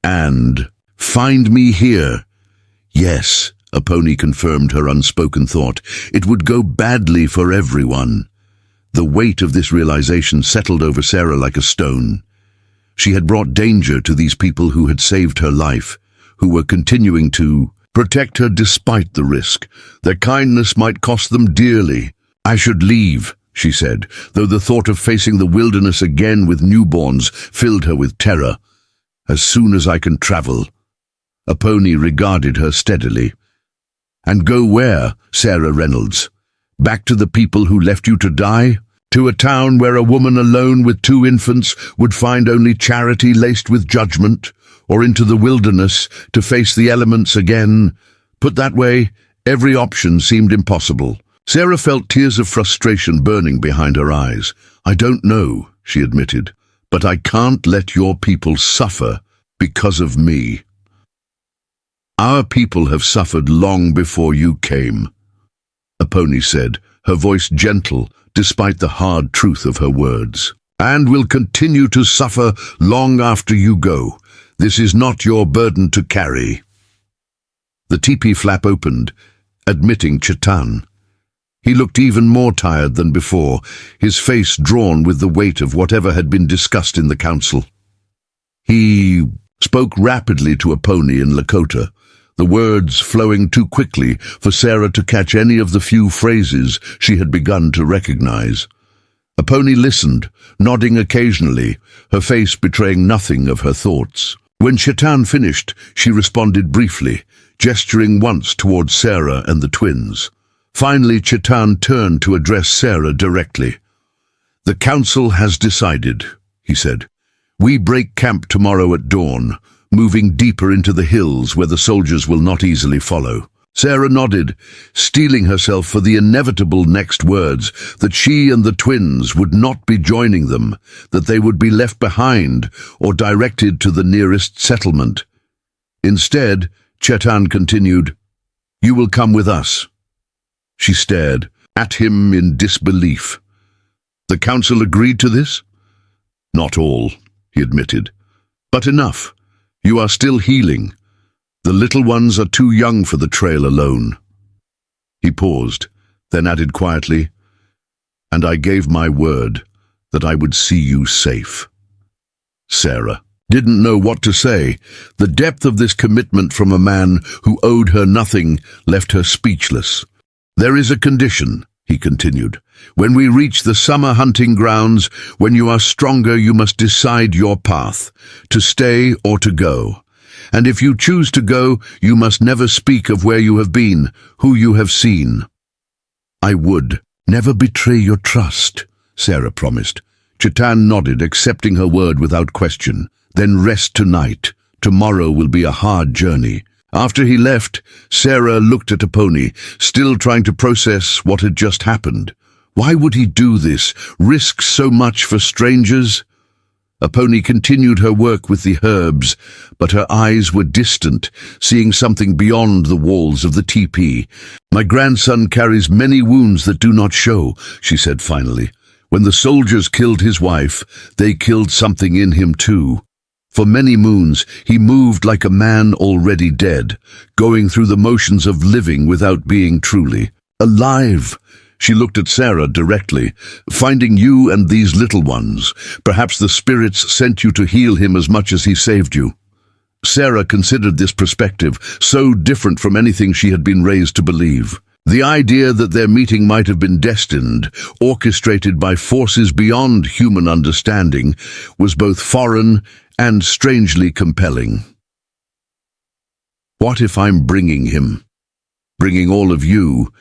and find me here. Yes, Aponi confirmed her unspoken thought. It would go badly for everyone. The weight of this realization settled over Sarah like a stone. She had brought danger to these people who had saved her life, who were continuing to protect her despite the risk. Their kindness might cost them dearly. I should leave, she said, though the thought of facing the wilderness again with newborns filled her with terror. As soon as I can travel. Aponi regarded her steadily. And go where, Sarah Reynolds? Back to the people who left you to die? To a town where a woman alone with 2 infants would find only charity laced with judgment? Or into the wilderness to face the elements again? Put that way, every option seemed impossible. Sarah felt tears of frustration burning behind her eyes. I don't know, she admitted, but I can't let your people suffer because of me. Our people have suffered long before you came, Aponi said, her voice gentle despite the hard truth of her words. And will continue to suffer long after you go. This is not your burden to carry. The teepee flap opened, admitting Chetan. He looked even more tired than before, his face drawn with the weight of whatever had been discussed in the council. He spoke rapidly to Aponi in Lakota, the words flowing too quickly for Sarah to catch any of the few phrases she had begun to recognize. Aponi listened, nodding occasionally, her face betraying nothing of her thoughts. When Chetan finished, she responded briefly, gesturing once towards Sarah and the twins. Finally, Chetan turned to address Sarah directly. The council has decided, he said. We break camp tomorrow at dawn, moving deeper into the hills where the soldiers will not easily follow. Sarah nodded, steeling herself for the inevitable next words, that she and the twins would not be joining them, that they would be left behind or directed to the nearest settlement. Instead, Chetan continued, You will come with us. She stared at him in disbelief. The council agreed to this? Not all, he admitted, but enough. You are still healing. The little ones are too young for the trail alone. He paused, then added quietly, And I gave my word that I would see you safe. Sarah didn't know what to say. The depth of this commitment from a man who owed her nothing left her speechless. There is a condition, he continued. When we reach the summer hunting grounds, when you are stronger, you must decide your path, to stay or to go. And if you choose to go, you must never speak of where you have been, who you have seen. I would never betray your trust, Sarah promised. Chetan nodded, accepting her word without question. Then rest tonight. Tomorrow will be a hard journey. After he left, Sarah looked at Aponi, still trying to process what had just happened. Why would he do this, risk so much for strangers? Aponi continued her work with the herbs, but her eyes were distant, seeing something beyond the walls of the teepee. "My grandson carries many wounds that do not show," she said finally. "When the soldiers killed his wife, they killed something in him too. For many moons, he moved like a man already dead, going through the motions of living without being truly alive." She looked at Sarah directly. "Finding you and these little ones, perhaps the spirits sent you to heal him as much as he saved you." Sarah considered this perspective, so different from anything she had been raised to believe. The idea that their meeting might have been destined, orchestrated by forces beyond human understanding, was both foreign and strangely compelling. "What if I'm bringing him? Bringing all of you?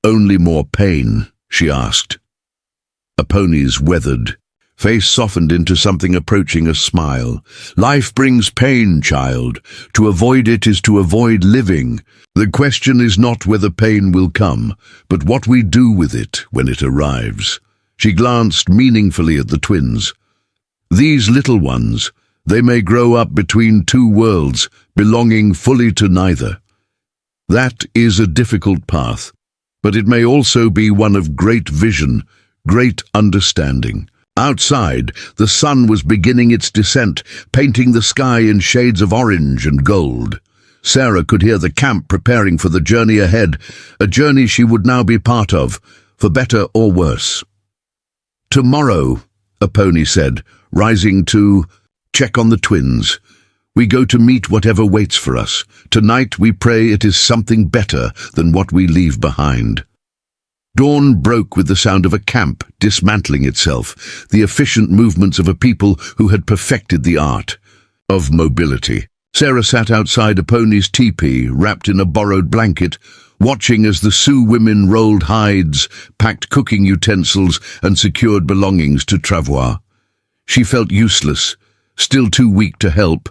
Only more pain?" she asked. Aponi's weathered face softened into something approaching a smile. "Life brings pain, child. To avoid it is to avoid living. The question is not whether pain will come, but what we do with it when it arrives." She glanced meaningfully at the twins. "These little ones, they may grow up between two worlds, belonging fully to neither. That is a difficult path, but it may also be one of great vision, great understanding." Outside, the sun was beginning its descent, painting the sky in shades of orange and gold. Sarah could hear the camp preparing for the journey ahead, a journey she would now be part of, for better or worse. "Tomorrow," Aponi said, rising to check on the twins, "we go to meet whatever waits for us. Tonight we pray it is something better than what we leave behind." Dawn broke with the sound of a camp dismantling itself, the efficient movements of a people who had perfected the art of mobility. Sarah sat outside Aponi's teepee, wrapped in a borrowed blanket, watching as the Sioux women rolled hides, packed cooking utensils, and secured belongings to travois. She felt useless, still too weak to help,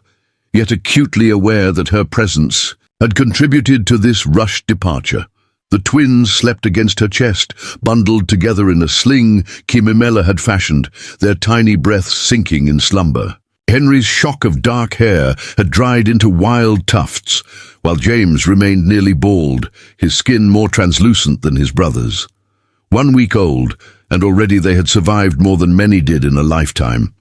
yet acutely aware that her presence had contributed to this rushed departure. The twins slept against her chest, bundled together in a sling Kimimela had fashioned, their tiny breaths sinking in slumber. Henry's shock of dark hair had dried into wild tufts, while James remained nearly bald, his skin more translucent than his brother's. 1 week old, and already they had survived more than many did in a lifetime.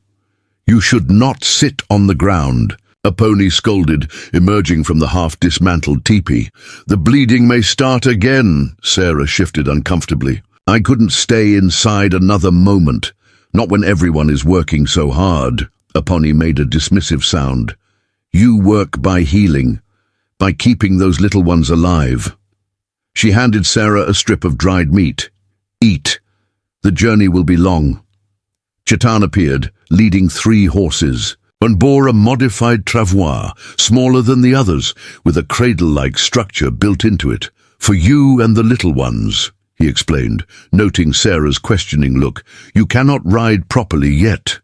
"You should not sit on the ground," Aponi scolded, emerging from the half-dismantled teepee. "The bleeding may start again," Sarah shifted uncomfortably. "I couldn't stay inside another moment, not when everyone is working so hard." Aponi made a dismissive sound. "You work by healing, by keeping those little ones alive." She handed Sarah a strip of dried meat. "Eat. The journey will be long." Chetan appeared, leading 3 horses, and bore a modified travois, smaller than the others, with a cradle-like structure built into it. "For you and the little ones," he explained, noting Sarah's questioning look. "You cannot ride properly yet."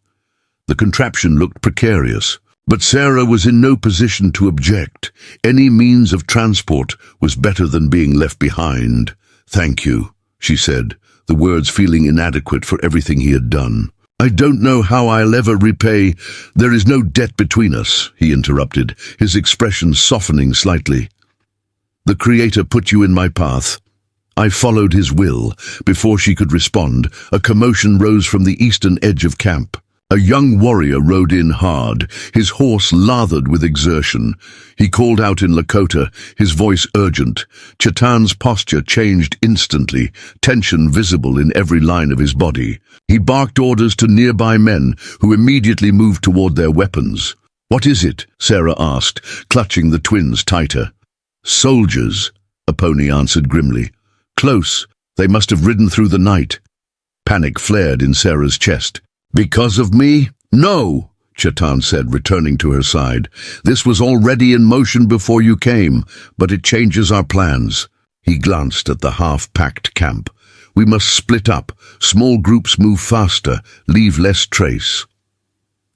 The contraption looked precarious, but Sarah was in no position to object. Any means of transport was better than being left behind. "Thank you," she said, the words feeling inadequate for everything he had done. "I don't know how I'll ever repay—" "There is no debt between us," he interrupted, his expression softening slightly. "The Creator put you in my path. I followed his will." Before she could respond, a commotion rose from the eastern edge of camp. A young warrior rode in hard, his horse lathered with exertion. He called out in Lakota, his voice urgent. Chetan's posture changed instantly, tension visible in every line of his body. He barked orders to nearby men, who immediately moved toward their weapons. "What is it?" Sarah asked, clutching the twins tighter. "Soldiers," Aponi answered grimly. "Close. They must have ridden through the night." Panic flared in Sarah's chest. "Because of me?" "No," Chetan said, returning to her side. "This was already in motion before you came, but it changes our plans." He glanced at the half-packed camp. "We must split up. Small groups move faster, leave less trace.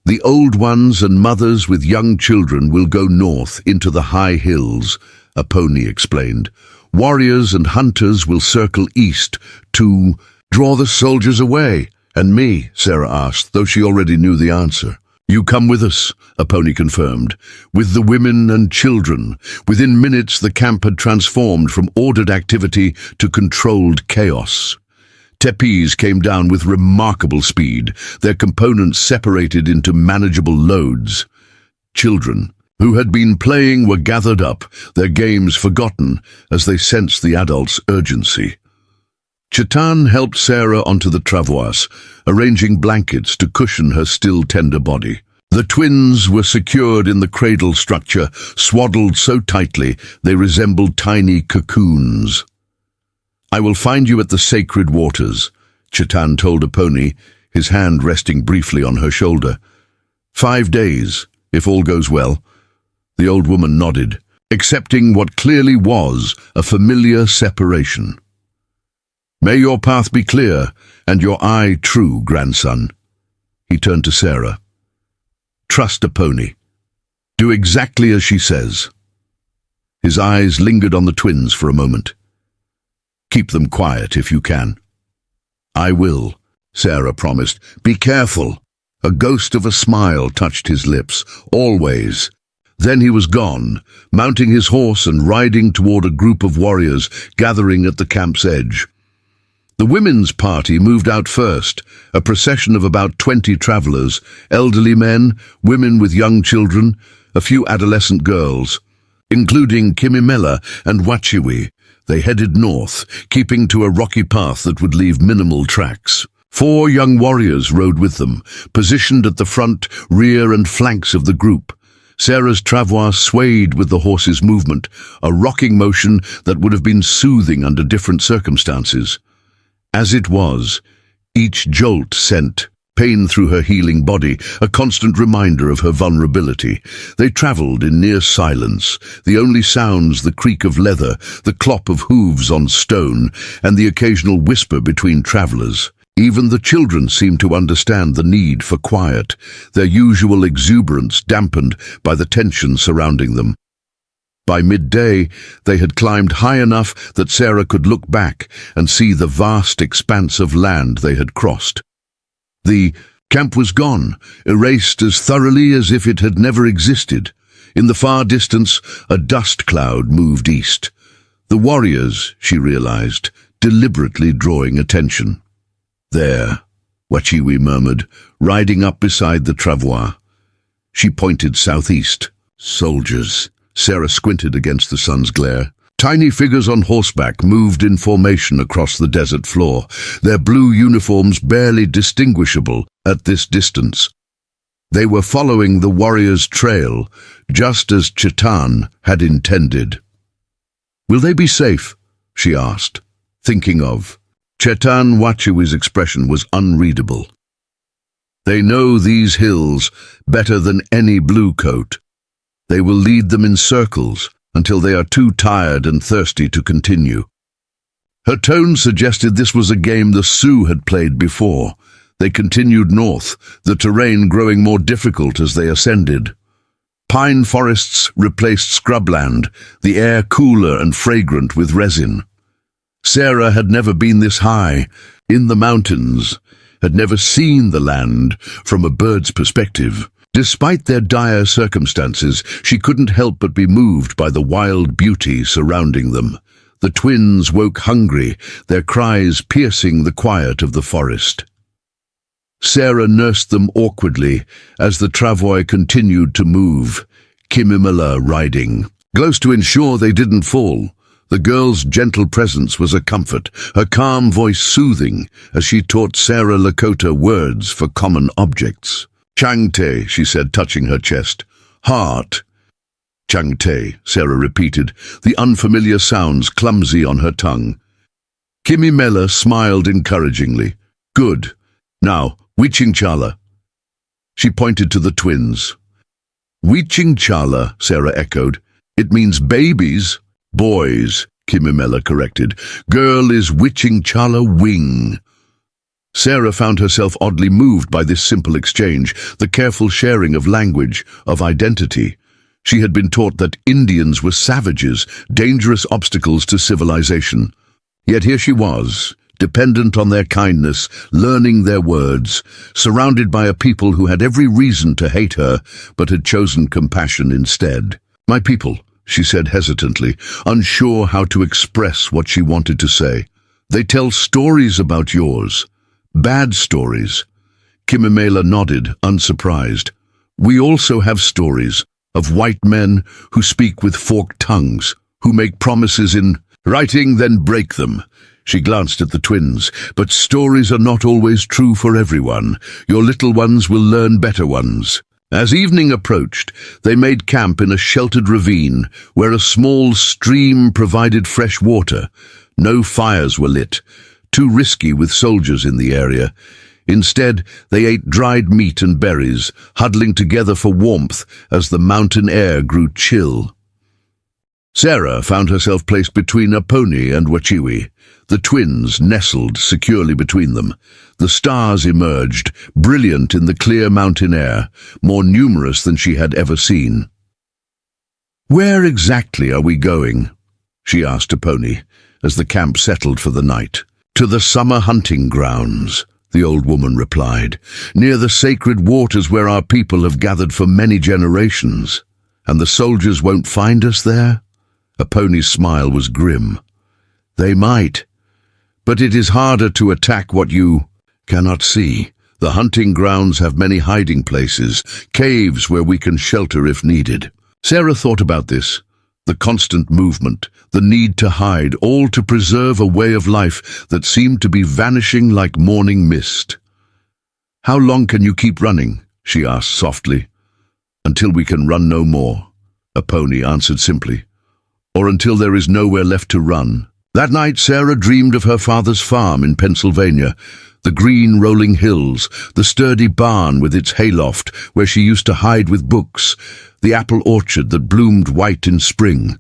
The old ones and mothers with young children will go north into the high hills," Aponi explained. "Warriors and hunters will circle east to..." Draw the soldiers away. And me, Sarah asked, though she already knew the answer. You come with us, Aponi confirmed, with the women and children. Within minutes, the camp had transformed from ordered activity to controlled chaos. Tepes came down with remarkable speed, their components separated into manageable loads. Children, who had been playing, were gathered up, their games forgotten as they sensed the adults' urgency. Chetan helped Sarah onto the travois, arranging blankets to cushion her still tender body. The twins were secured in the cradle structure, swaddled so tightly they resembled tiny cocoons. I will find you at the sacred waters, Chetan told Aponi, his hand resting briefly on her shoulder. 5 days, if all goes well. The old woman nodded, accepting what clearly was a familiar separation. May your path be clear, and your eye true, grandson. He turned to Sarah. Trust Aponi. Do exactly as she says. His eyes lingered on the twins for a moment. Keep them quiet if you can. I will, Sarah promised. Be careful. A ghost of a smile touched his lips. Always. Then he was gone, mounting his horse and riding toward a group of warriors gathering at the camp's edge. The women's party moved out first, a procession of about 20 travelers, elderly men, women with young children, a few adolescent girls. Including Kimimela and Wachiwi, they headed north, keeping to a rocky path that would leave minimal tracks. 4 young warriors rode with them, positioned at the front, rear and flanks of the group. Sarah's travois swayed with the horse's movement, a rocking motion that would have been soothing under different circumstances. As it was, each jolt sent pain through her healing body, a constant reminder of her vulnerability. They traveled in near silence, the only sounds the creak of leather, the clop of hooves on stone, and the occasional whisper between travelers. Even the children seemed to understand the need for quiet, their usual exuberance dampened by the tension surrounding them. By midday, they had climbed high enough that Sarah could look back and see the vast expanse of land they had crossed. The camp was gone, erased as thoroughly as if it had never existed. In the far distance, a dust cloud moved east. The warriors, she realized, deliberately drawing attention. There, Wachiwi murmured, riding up beside the travois. She pointed southeast. Soldiers. Sarah squinted against the sun's glare. Tiny figures on horseback moved in formation across the desert floor, their blue uniforms barely distinguishable at this distance. They were following the warrior's trail, just as Chetan had intended. Will they be safe? She asked, thinking of. Chetan Wachiwi's expression was unreadable. They know these hills better than any blue coat. They will lead them in circles until they are too tired and thirsty to continue. Her tone suggested this was a game the Sioux had played before. They continued north, the terrain growing more difficult as they ascended. Pine forests replaced scrubland, the air cooler and fragrant with resin. Sarah had never been this high, in the mountains, had never seen the land from a bird's perspective. Despite their dire circumstances, she couldn't help but be moved by the wild beauty surrounding them. The twins woke hungry, their cries piercing the quiet of the forest. Sarah nursed them awkwardly as the travois continued to move, Kimimela riding. Close to ensure they didn't fall. The girl's gentle presence was a comfort, her calm voice soothing as she taught Sarah Lakota words for common objects. Changte, she said, touching her chest. Heart. Changte, Sarah repeated, the unfamiliar sounds clumsy on her tongue. Kimimela smiled encouragingly. Good. Now, Wichinchala. She pointed to the twins. Wichinchala, Sarah echoed. It means babies. Boys, Kimimela corrected. Girl is Wichinchala Wing. Sarah found herself oddly moved by this simple exchange, the careful sharing of language, of identity. She had been taught that Indians were savages, dangerous obstacles to civilization. Yet here she was, dependent on their kindness, learning their words, surrounded by a people who had every reason to hate her, but had chosen compassion instead. "My people," she said hesitantly, unsure how to express what she wanted to say. "They tell stories about yours. Bad stories." Kimimela nodded, unsurprised. "We also have stories of white men who speak with forked tongues, who make promises in writing, then break them." She glanced at the twins. "But stories are not always true for everyone. Your little ones will learn better ones." As evening approached, they made camp in a sheltered ravine where a small stream provided fresh water. No fires were lit, too risky with soldiers in the area. Instead, they ate dried meat and berries, huddling together for warmth as the mountain air grew chill. Sarah found herself placed between Aponi and Wachiwi. The twins nestled securely between them. The stars emerged, brilliant in the clear mountain air, more numerous than she had ever seen. "Where exactly are we going?" she asked Aponi, as the camp settled for the night. "To the summer hunting grounds," the old woman replied, "near the sacred waters where our people have gathered for many generations. And the soldiers won't find us there?" Aponi's smile was grim. "They might, but it is harder to attack what you cannot see. The hunting grounds have many hiding places, caves where we can shelter if needed." Sarah thought about this. The constant movement, the need to hide, all to preserve a way of life that seemed to be vanishing like morning mist. "How long can you keep running?" she asked softly. "Until we can run no more," Aponi answered simply. "Or until there is nowhere left to run." That night Sarah dreamed of her father's farm in Pennsylvania, the green rolling hills, the sturdy barn with its hayloft where she used to hide with books, the apple orchard that bloomed white in spring.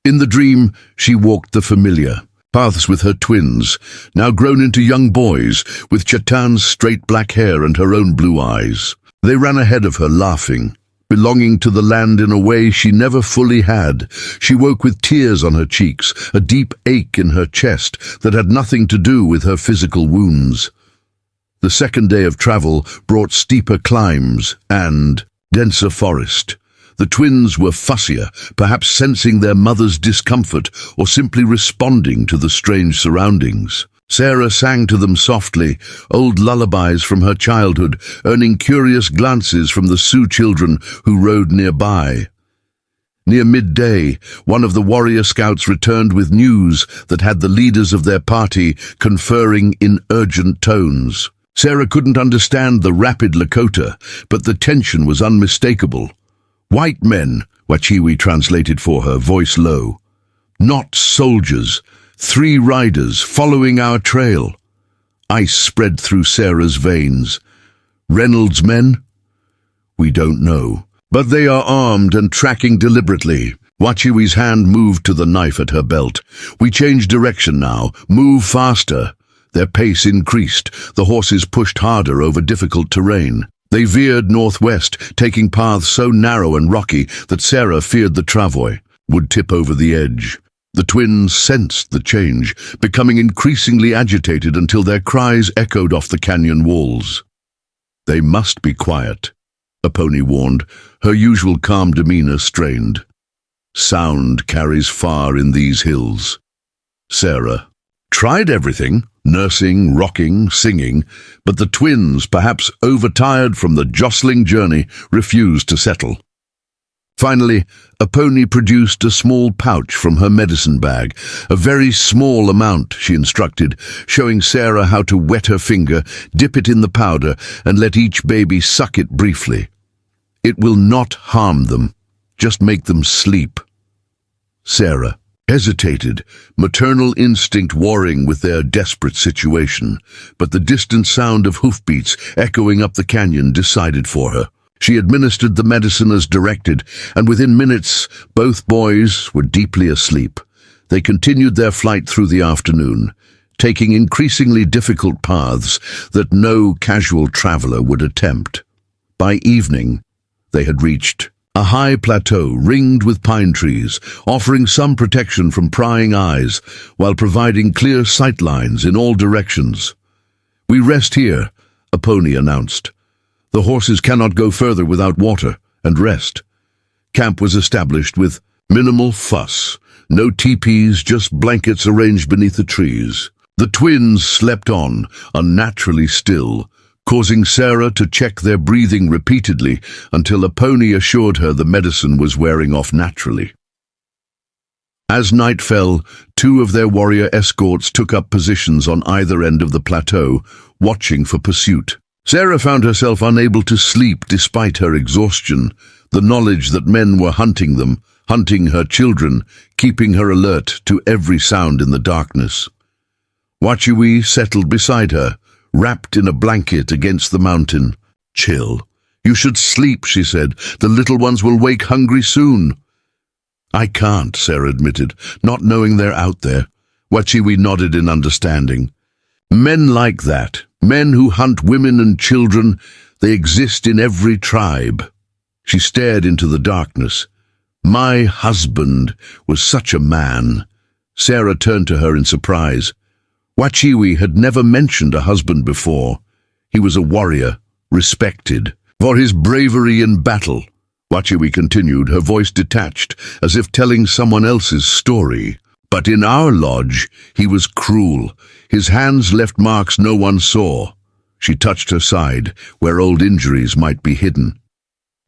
In the dream, she walked the familiar paths with her twins, now grown into young boys, with Chetan's straight black hair and her own blue eyes. They ran ahead of her, laughing, belonging to the land in a way she never fully had. She woke with tears on her cheeks, a deep ache in her chest that had nothing to do with her physical wounds. The second day of travel brought steeper climbs and denser forest. The twins were fussier, perhaps sensing their mother's discomfort or simply responding to the strange surroundings. Sarah sang to them softly, old lullabies from her childhood, earning curious glances from the Sioux children who rode nearby. Near midday, one of the warrior scouts returned with news that had the leaders of their party conferring in urgent tones. Sarah couldn't understand the rapid Lakota, but the tension was unmistakable. "White men," Wachiwi translated for her, voice low. "Not soldiers. 3 riders following our trail." Ice spread through Sarah's veins. "Reynolds' men?" "We don't know. But they are armed and tracking deliberately." Wachiwi's hand moved to the knife at her belt. "We change direction now. Move faster." Their pace increased. The horses pushed harder over difficult terrain. They veered northwest, taking paths so narrow and rocky that Sarah feared the travois would tip over the edge. The twins sensed the change, becoming increasingly agitated until their cries echoed off the canyon walls. "They must be quiet," Aponi warned, her usual calm demeanor strained. "Sound carries far in these hills." Sarah tried everything, nursing, rocking, singing, but the twins, perhaps overtired from the jostling journey, refused to settle. Finally, Aponi produced a small pouch from her medicine bag, a very small amount, she instructed, showing Sarah how to wet her finger, dip it in the powder, and let each baby suck it briefly. "It will not harm them, just make them sleep." Sarah hesitated, maternal instinct warring with their desperate situation, but the distant sound of hoofbeats echoing up the canyon decided for her. She administered the medicine as directed, and within minutes, both boys were deeply asleep. They continued their flight through the afternoon, taking increasingly difficult paths that no casual traveler would attempt. By evening, they had reached A high plateau ringed with pine trees, offering some protection from prying eyes, while providing clear sight lines in all directions. "We rest here," a pony announced. "The horses cannot go further without water and rest." Camp was established with minimal fuss. No teepees, just blankets arranged beneath the trees. The twins slept on, unnaturally still, causing Sarah to check their breathing repeatedly until a pony assured her the medicine was wearing off naturally. As night fell, 2 of their warrior escorts took up positions on either end of the plateau, watching for pursuit. Sarah found herself unable to sleep despite her exhaustion, the knowledge that men were hunting them, hunting her children, keeping her alert to every sound in the darkness. Wachiwi settled beside her, wrapped in a blanket against the mountain. "Chill. You should sleep," she said. "The little ones will wake hungry soon." "I can't," Sarah admitted, not knowing they're out there. Wachiwi nodded in understanding. "Men like that, men who hunt women and children, they exist in every tribe." She stared into the darkness. "My husband was such a man." Sarah turned to her in surprise. Wachiwi had never mentioned a husband before. He was a warrior, respected, for his bravery in battle. Wachiwi continued, her voice detached, as if telling someone else's story. "But in our lodge, he was cruel. His hands left marks no one saw." She touched her side, where old injuries might be hidden.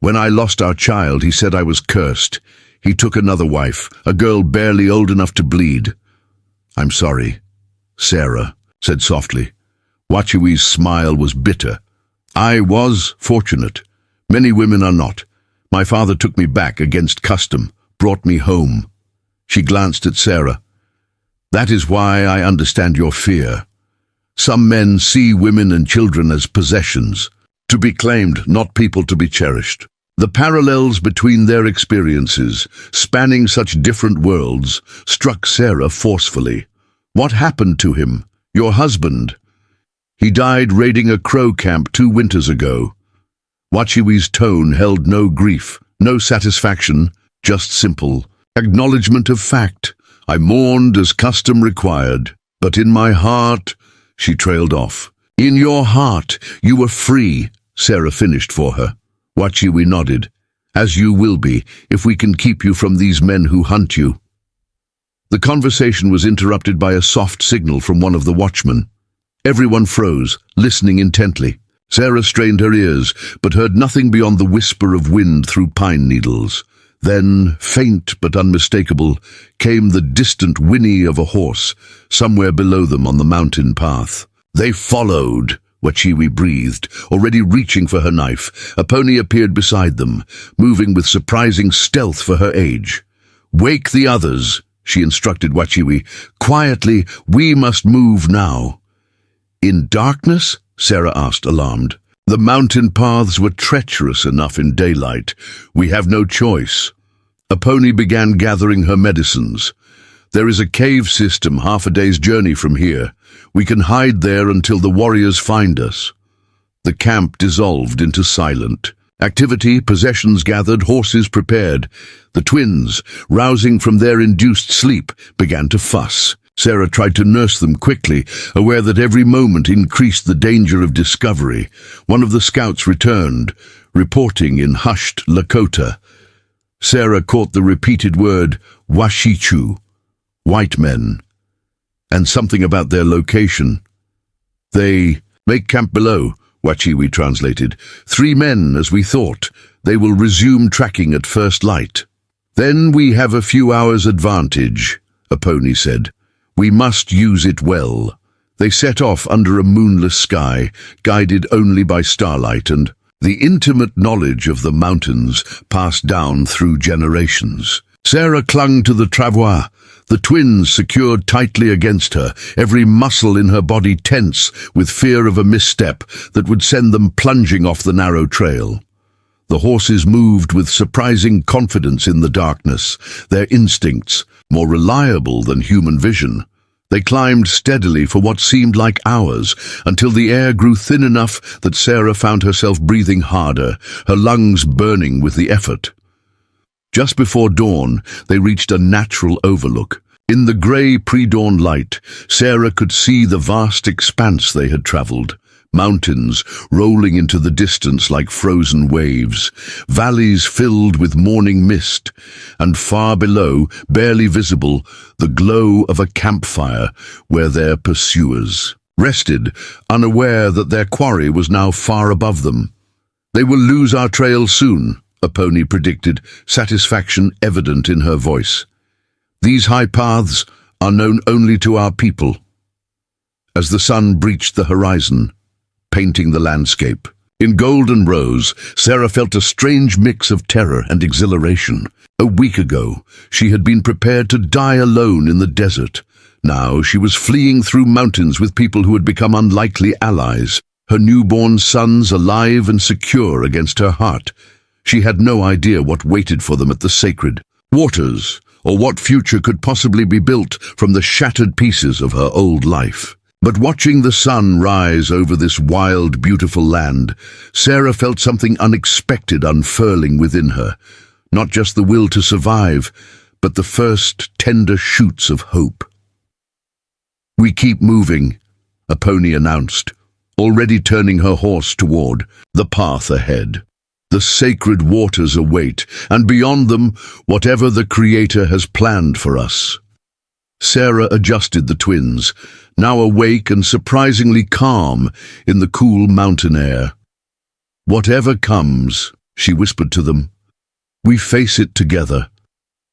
"When I lost our child, he said I was cursed. He took another wife, a girl barely old enough to bleed." "I'm sorry," Sarah said softly. Wachiwi's smile was bitter. "I was fortunate. Many women are not. My father took me back against custom, brought me home." She glanced at Sarah. "That is why I understand your fear. Some men see women and children as possessions, to be claimed, not people to be cherished." The parallels between their experiences, spanning such different worlds, struck Sarah forcefully. "What happened to him? Your husband?" "He died raiding a crow camp 2 winters ago." Wachiwi's tone held no grief, no satisfaction, just simple acknowledgement of fact. "I mourned as custom required, but in my heart—" She trailed off. "In your heart, you were free," Sarah finished for her. Wachiwi nodded. "As you will be, if we can keep you from these men who hunt you." The conversation was interrupted by a soft signal from one of the watchmen. Everyone froze, listening intently. Sarah strained her ears, but heard nothing beyond the whisper of wind through pine needles. Then, faint but unmistakable, came the distant whinny of a horse, somewhere below them on the mountain path. "They followed," Wachiwi breathed, already reaching for her knife. A pony appeared beside them, moving with surprising stealth for her age. "Wake the others," she instructed Wachiwi. "Quietly, we must move now." "In darkness?" Sarah asked, alarmed. "The mountain paths were treacherous enough in daylight. We have no choice." A pony began gathering her medicines. "There is a cave system half a day's journey from here. We can hide there until the warriors find us." The camp dissolved into silent. Activity, possessions gathered, horses prepared. The twins, rousing from their induced sleep, began to fuss. Sarah tried to nurse them quickly, aware that every moment increased the danger of discovery. One of the scouts returned, reporting in hushed Lakota. Sarah caught the repeated word, Washichu, white men, and something about their location. "They make camp below," Wachiwi translated. "3 men, as we thought. They will resume tracking at first light." "Then we have a few hours' advantage," a pony said. "We must use it well." They set off under a moonless sky, guided only by starlight and the intimate knowledge of the mountains passed down through generations. Sarah clung to the travois, the twins secured tightly against her, every muscle in her body tense with fear of a misstep that would send them plunging off the narrow trail. The horses moved with surprising confidence in the darkness, their instincts more reliable than human vision. They climbed steadily for what seemed like hours, until the air grew thin enough that Sarah found herself breathing harder, her lungs burning with the effort. Just before dawn, they reached a natural overlook. In the grey pre-dawn light, Sarah could see the vast expanse they had travelled. Mountains rolling into the distance like frozen waves, valleys filled with morning mist, and far below, barely visible, the glow of a campfire where their pursuers rested, unaware that their quarry was now far above them. "They will lose our trail soon," a pony predicted, satisfaction evident in her voice. "These high paths are known only to our people." As the sun breached the horizon, painting the landscape in gold and rose, Sarah felt a strange mix of terror and exhilaration. A week ago, she had been prepared to die alone in the desert. Now she was fleeing through mountains with people who had become unlikely allies, her newborn sons alive and secure against her heart. She had no idea what waited for them at the sacred waters, or what future could possibly be built from the shattered pieces of her old life. But watching the sun rise over this wild, beautiful land, Sarah felt something unexpected unfurling within her. Not just the will to survive, but the first tender shoots of hope. "We keep moving," a pony announced, already turning her horse toward the path ahead. "The sacred waters await, and beyond them, whatever the Creator has planned for us." Sarah adjusted the twins, now awake and surprisingly calm in the cool mountain air. "Whatever comes," she whispered to them, "we face it together."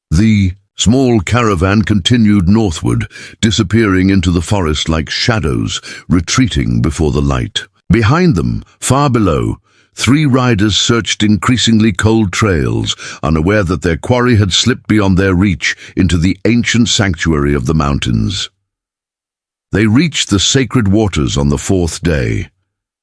The small caravan continued northward, disappearing into the forest like shadows, retreating before the light. Behind them, far below, 3 riders searched increasingly cold trails, unaware that their quarry had slipped beyond their reach into the ancient sanctuary of the mountains. They reached the sacred waters on the 4th day,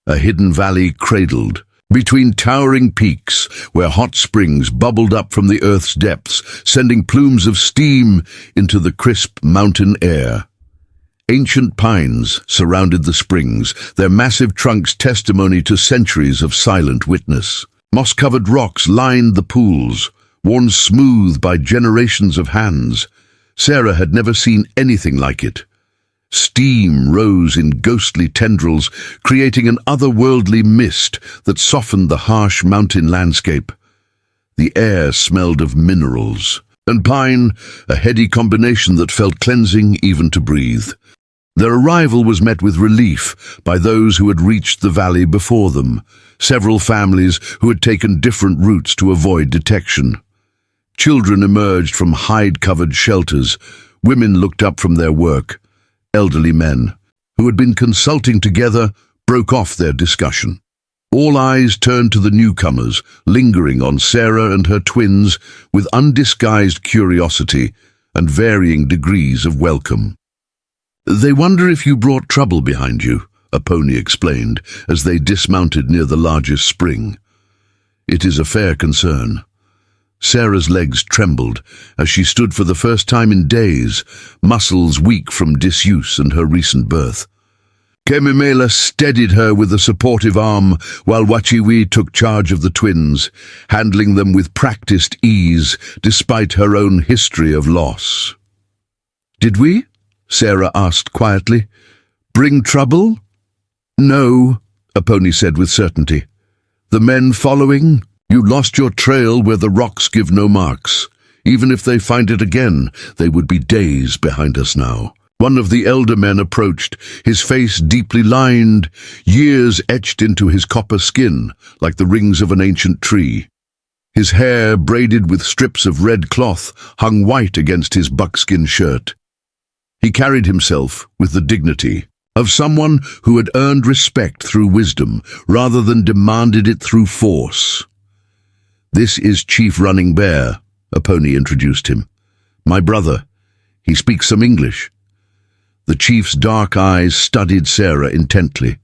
a hidden valley cradled between towering peaks where hot springs bubbled up from the earth's depths, sending plumes of steam into the crisp mountain air. Ancient pines surrounded the springs, their massive trunks testimony to centuries of silent witness. Moss-covered rocks lined the pools, worn smooth by generations of hands. Sarah had never seen anything like it. Steam rose in ghostly tendrils, creating an otherworldly mist that softened the harsh mountain landscape. The air smelled of minerals and pine, a heady combination that felt cleansing even to breathe. Their arrival was met with relief by those who had reached the valley before them, several families who had taken different routes to avoid detection. Children emerged from hide-covered shelters, women looked up from their work. Elderly men, who had been consulting together, broke off their discussion. All eyes turned to the newcomers, lingering on Sarah and her twins with undisguised curiosity and varying degrees of welcome. "They wonder if you brought trouble behind you," a pony explained as they dismounted near the largest spring. "It is a fair concern." Sarah's legs trembled as she stood for the first time in days, muscles weak from disuse and her recent birth. Kemimela steadied her with a supportive arm while Wachiwi took charge of the twins, handling them with practiced ease despite her own history of loss. "Did we?" Sarah asked quietly. "Bring trouble?" "No," a pony said with certainty. "The men following? You lost your trail where the rocks give no marks. Even if they find it again, they would be days behind us now." One of the elder men approached, his face deeply lined, years etched into his copper skin like the rings of an ancient tree. His hair, braided with strips of red cloth, hung white against his buckskin shirt. He carried himself with the dignity of someone who had earned respect through wisdom rather than demanded it through force. "This is Chief Running Bear," a pony introduced him. "My brother. He speaks some English." The chief's dark eyes studied Sarah intently,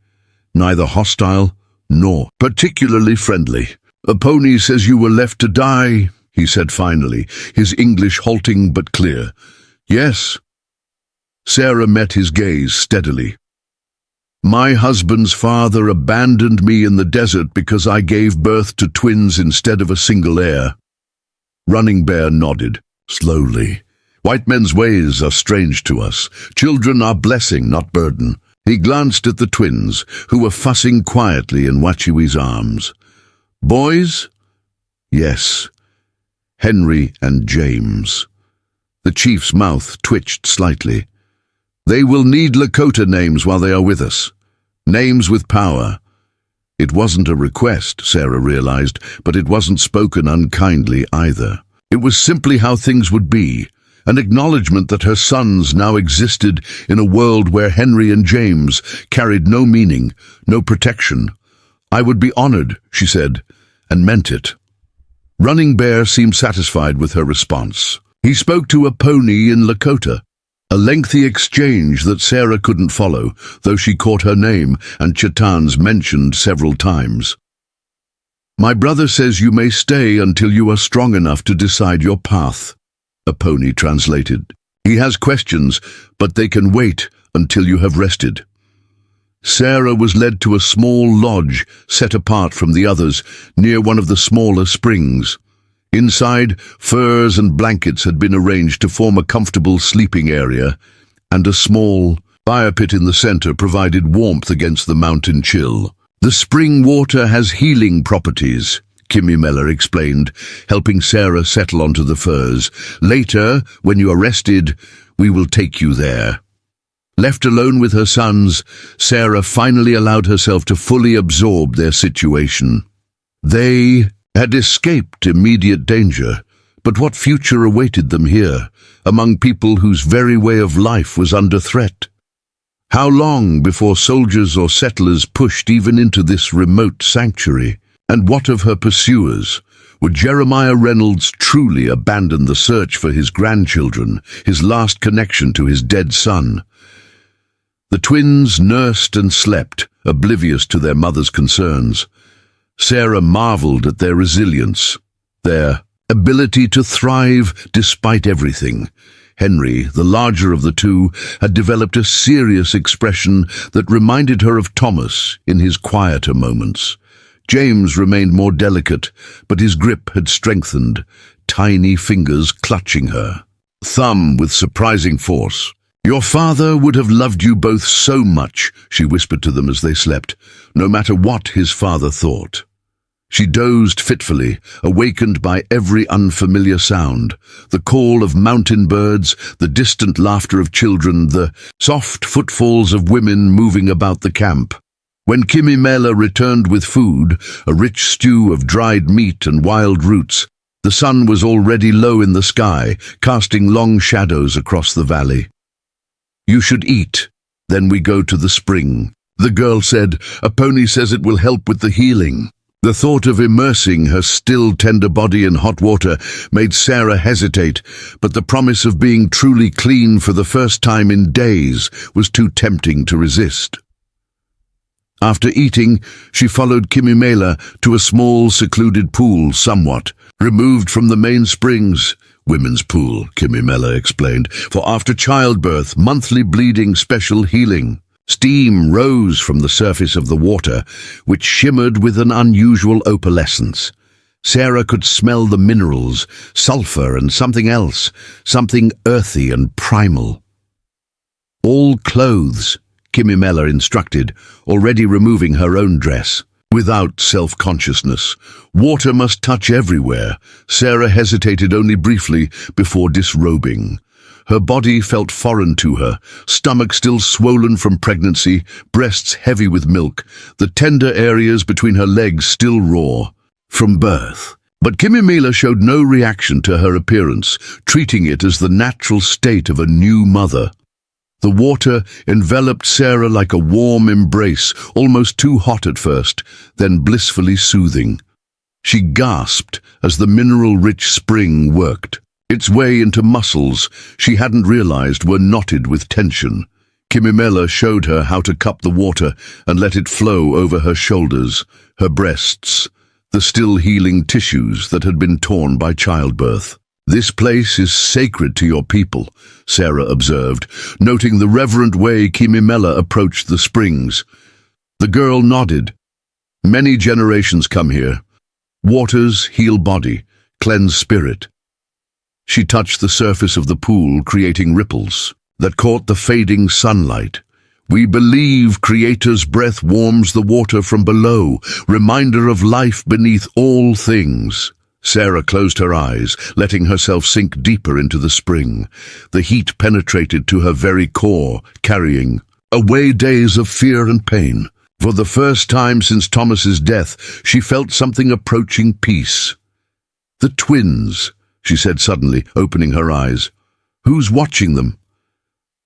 neither hostile nor particularly friendly. "A pony says you were left to die," he said finally, his English halting but clear. "Yes." Sarah met his gaze steadily. "My husband's father abandoned me in the desert because I gave birth to twins instead of a single heir." Running Bear nodded, slowly. White men's ways are strange to us. Children are blessing, not burden. He glanced at the twins, who were fussing quietly in Wachiwi's arms. Boys? Yes. Henry and James. The chief's mouth twitched slightly. They will need Lakota names while they are with us. Names with power. It wasn't a request, Sarah realized, but it wasn't spoken unkindly either. It was simply how things would be, an acknowledgement that her sons now existed in a world where Henry and James carried no meaning, no protection. I would be honored, she said, and meant it. Running Bear seemed satisfied with her response. He spoke to a pony in Lakota, a lengthy exchange that Sarah couldn't follow, though she caught her name and Chetan's mentioned several times. My brother says you may stay until you are strong enough to decide your path, a pony translated. He has questions, but they can wait until you have rested. Sarah was led to a small lodge set apart from the others near one of the smaller springs. Inside, furs and blankets had been arranged to form a comfortable sleeping area, and a small fire pit in the center provided warmth against the mountain chill. The spring water has healing properties, Kimmy Meller explained, helping Sarah settle onto the furs. Later, when you are rested, we will take you there. Left alone with her sons, Sarah finally allowed herself to fully absorb their situation. They had escaped immediate danger, but what future awaited them here, among people whose very way of life was under threat? How long before soldiers or settlers pushed even into this remote sanctuary? And what of her pursuers? Would Jeremiah Reynolds truly abandon the search for his grandchildren, his last connection to his dead son? The twins nursed and slept, oblivious to their mother's concerns. Sarah marveled at their resilience, their ability to thrive despite everything. Henry, the larger of the two, had developed a serious expression that reminded her of Thomas in his quieter moments. James remained more delicate, but his grip had strengthened, tiny fingers clutching her. Thumb with surprising force. Your father would have loved you both so much, she whispered to them as they slept, no matter what his father thought. She dozed fitfully, awakened by every unfamiliar sound, the call of mountain birds, the distant laughter of children, the soft footfalls of women moving about the camp. When Kimmy Meller returned with food, a rich stew of dried meat and wild roots, the sun was already low in the sky, casting long shadows across the valley. You should eat, then we go to the spring, the girl said. A pony says it will help with the healing. The thought of immersing her still tender body in hot water made Sarah hesitate, but the promise of being truly clean for the first time in days was too tempting to resist. After eating, she followed Kimmy Meller to a small, secluded pool, somewhat removed from the main springs. Women's pool, Kimmy Meller explained, for after childbirth, monthly bleeding, special healing. Steam rose from the surface of the water, which shimmered with an unusual opalescence. Sarah could smell the minerals, sulfur and something else, something earthy and primal. All clothes, Kimmy Meller instructed, already removing her own dress. Without self-consciousness, water must touch everywhere. Sarah hesitated only briefly before disrobing. Her body felt foreign to her, stomach still swollen from pregnancy, breasts heavy with milk, the tender areas between her legs still raw from birth. But Kimmy Meller showed no reaction to her appearance, treating it as the natural state of a new mother. The water enveloped Sarah like a warm embrace, almost too hot at first, then blissfully soothing. She gasped as the mineral-rich spring worked. Its way into muscles she hadn't realized were knotted with tension. Kimmy Meller showed her how to cup the water and let it flow over her shoulders, her breasts, the still healing tissues that had been torn by childbirth. This place is sacred to your people, Sarah observed, noting the reverent way Kimmy Meller approached the springs. The girl nodded. Many generations come here. Waters heal body, cleanse spirit. She touched the surface of the pool, creating ripples that caught the fading sunlight. We believe Creator's breath warms the water from below, reminder of life beneath all things. Sarah closed her eyes, letting herself sink deeper into the spring. The heat penetrated to her very core, carrying away days of fear and pain. For the first time since Thomas's death, she felt something approaching peace. "The twins," she said suddenly, opening her eyes. "Who's watching them?"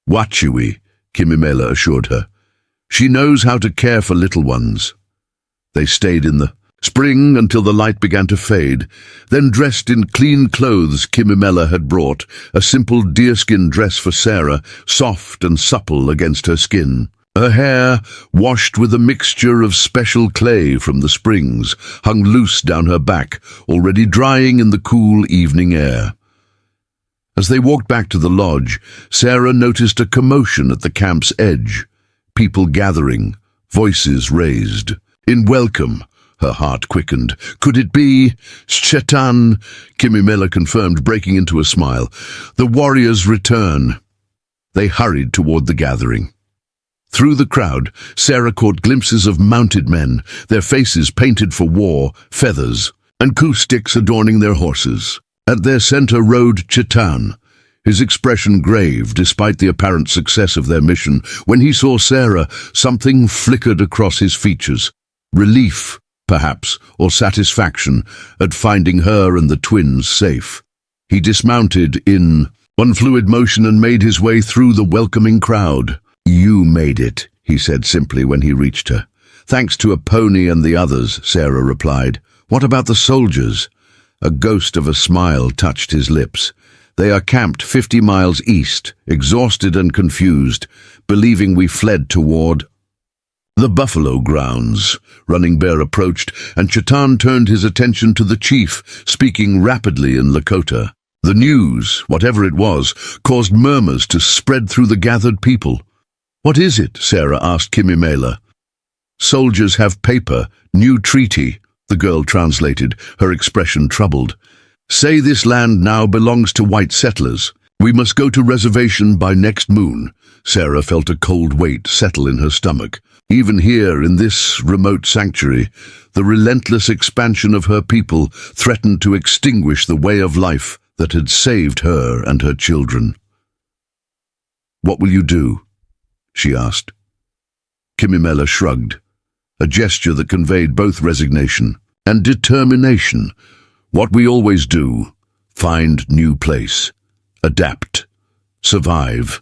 "Wachui," Kimimela assured her. "She knows how to care for little ones." They stayed in the spring until the light began to fade, then dressed in clean clothes Kimimela had brought, a simple deerskin dress for Sarah, soft and supple against her skin. Her hair, washed with a mixture of special clay from the springs, hung loose down her back, already drying in the cool evening air. As they walked back to the lodge, Sarah noticed a commotion at the camp's edge. People gathering, voices raised. In welcome, her heart quickened. Could it be Chetan? Kimimela confirmed, breaking into a smile. The warriors return. They hurried toward the gathering. Through the crowd, Sarah caught glimpses of mounted men, their faces painted for war, feathers, and coup sticks adorning their horses. At their center rode Chetan, his expression grave despite the apparent success of their mission. When he saw Sarah, something flickered across his features. Relief, perhaps, or satisfaction at finding her and the twins safe. He dismounted in one fluid motion and made his way through the welcoming crowd. "You made it," he said simply when he reached her. "Thanks to a pony and the others," Sarah replied. "What about the soldiers?" A ghost of a smile touched his lips. "They are camped 50 miles east, exhausted and confused, believing we fled toward the buffalo grounds." Running Bear approached, and Chetan turned his attention to the chief, speaking rapidly in Lakota. The news, whatever it was, caused murmurs to spread through the gathered people. "What is it?" Sarah asked Kimimela. "Soldiers have paper, new treaty," the girl translated, her expression troubled. "Say this land now belongs to white settlers. We must go to reservation by next moon." Sarah felt a cold weight settle in her stomach. Even here, in this remote sanctuary, the relentless expansion of her people threatened to extinguish the way of life that had saved her and her children. "What will you do?" she asked. Kimimela shrugged, a gesture that conveyed both resignation and determination. "What we always do, find new place, adapt, survive."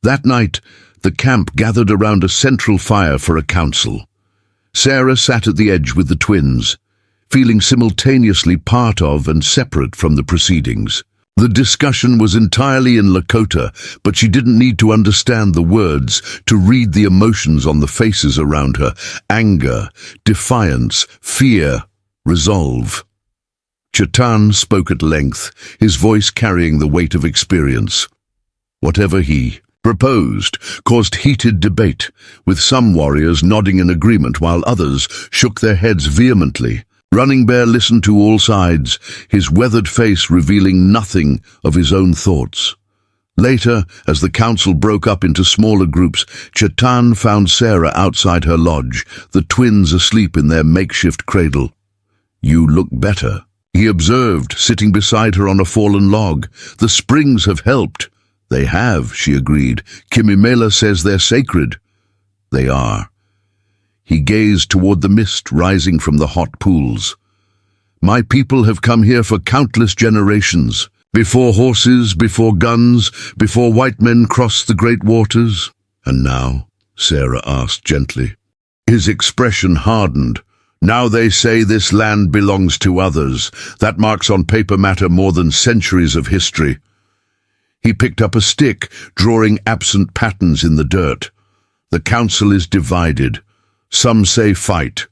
That night, the camp gathered around a central fire for a council. Sarah sat at the edge with the twins, feeling simultaneously part of and separate from the proceedings. The discussion was entirely in Lakota, but she didn't need to understand the words to read the emotions on the faces around her: anger, defiance, fear, resolve. Chetan spoke at length, his voice carrying the weight of experience. Whatever he proposed caused heated debate, with some warriors nodding in agreement while others shook their heads vehemently. Running Bear listened to all sides, his weathered face revealing nothing of his own thoughts. Later, as the council broke up into smaller groups, Chetan found Sarah outside her lodge, the twins asleep in their makeshift cradle. "You look better," he observed, sitting beside her on a fallen log. "The springs have helped." "They have," she agreed. "Kimimela says they're sacred." "They are." He gazed toward the mist rising from the hot pools. "My people have come here for countless generations. Before horses, before guns, before white men crossed the great waters." "And now?" Sarah asked gently. His expression hardened. "Now they say this land belongs to others. That marks on paper matter more than centuries of history." He picked up a stick, drawing absent patterns in the dirt. "The council is divided. Some say fight,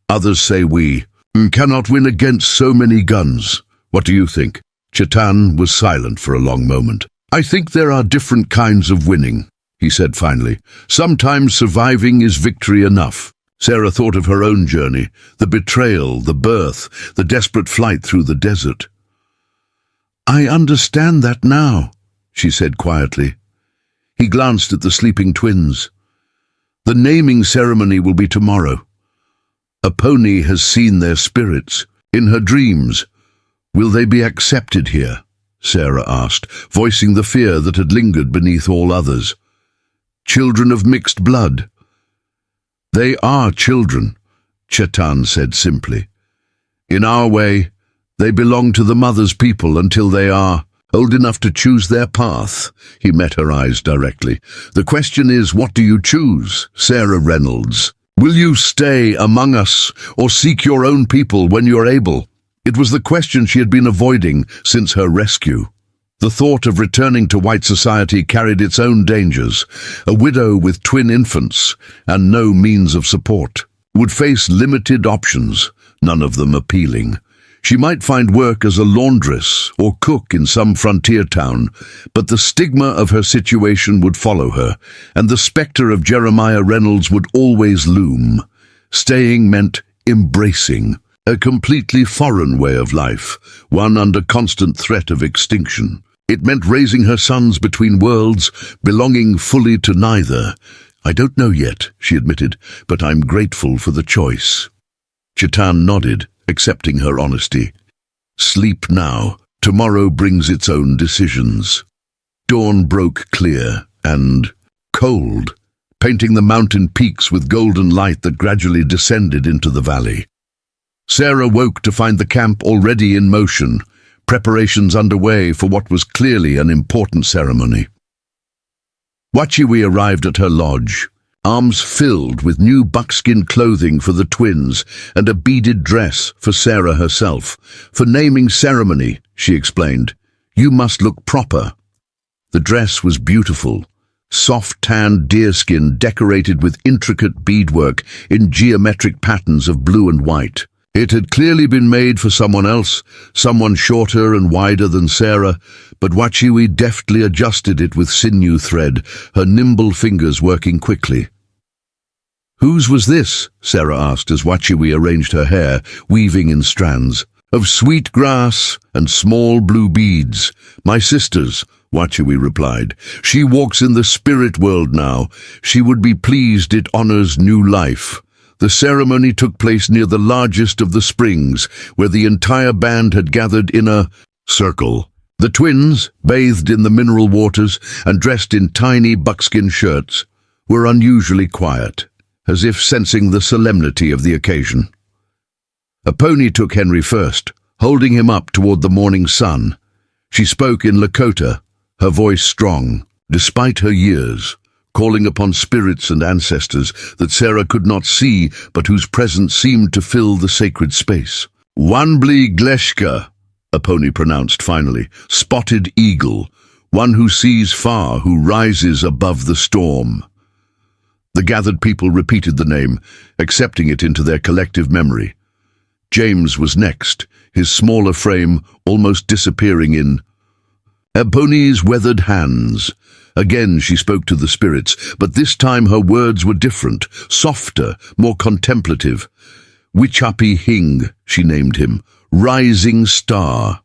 others say we cannot win against so many guns. What do you think?" Chetan was silent for a long moment. "I think there are different kinds of winning," he said finally. "Sometimes surviving is victory enough." Sarah thought of her own journey, the betrayal, the birth, the desperate flight through the desert. "I understand that now," she said quietly. He glanced at the sleeping twins. "The naming ceremony will be tomorrow. A pony has seen their spirits in her dreams. Will they be accepted here?" Sarah asked, voicing the fear that had lingered beneath all others. "Children of mixed blood." "They are children," Chetan said simply. "In our way, they belong to the mother's people until they are old enough to choose their path." He met her eyes directly. "The question is, what do you choose, Sarah Reynolds? Will you stay among us or seek your own people when you're able?" It was the question she had been avoiding since her rescue. The thought of returning to white society carried its own dangers. A widow with twin infants and no means of support would face limited options, none of them appealing. She might find work as a laundress or cook in some frontier town, but the stigma of her situation would follow her, and the spectre of Jeremiah Reynolds would always loom. Staying meant embracing a completely foreign way of life, one under constant threat of extinction. It meant raising her sons between worlds, belonging fully to neither. "I don't know yet," she admitted, "but I'm grateful for the choice." Chetan nodded, accepting her honesty. "Sleep now. Tomorrow brings its own decisions." Dawn broke clear and cold, painting the mountain peaks with golden light that gradually descended into the valley. Sarah woke to find the camp already in motion, preparations underway for what was clearly an important ceremony. Wachiwi arrived at her lodge, arms filled with new buckskin clothing for the twins and a beaded dress for Sarah herself. "For naming ceremony," she explained, "you must look proper." The dress was beautiful, soft tanned deerskin decorated with intricate beadwork in geometric patterns of blue and white. It had clearly been made for someone else, someone shorter and wider than Sarah, but Wachiwi deftly adjusted it with sinew thread, her nimble fingers working quickly. "Whose was this?" Sarah asked as Wachiwi arranged her hair, weaving in strands. "Of sweet grass and small blue beads. My sister's," Wachiwi replied. "She walks in the spirit world now. She would be pleased it honors new life." The ceremony took place near the largest of the springs, where the entire band had gathered in a circle. The twins, bathed in the mineral waters and dressed in tiny buckskin shirts, were unusually quiet, as if sensing the solemnity of the occasion. A pony took Henry first, holding him up toward the morning sun. She spoke in Lakota, her voice strong, despite her years, calling upon spirits and ancestors that Sarah could not see but whose presence seemed to fill the sacred space. "Wanbli Gleshka," a pony pronounced finally, "spotted eagle, one who sees far, who rises above the storm." The gathered people repeated the name, accepting it into their collective memory. James was next, his smaller frame almost disappearing in Ebony's weathered hands. Again she spoke to the spirits, but this time her words were different, softer, more contemplative. Wichapi Hing, she named him, rising star.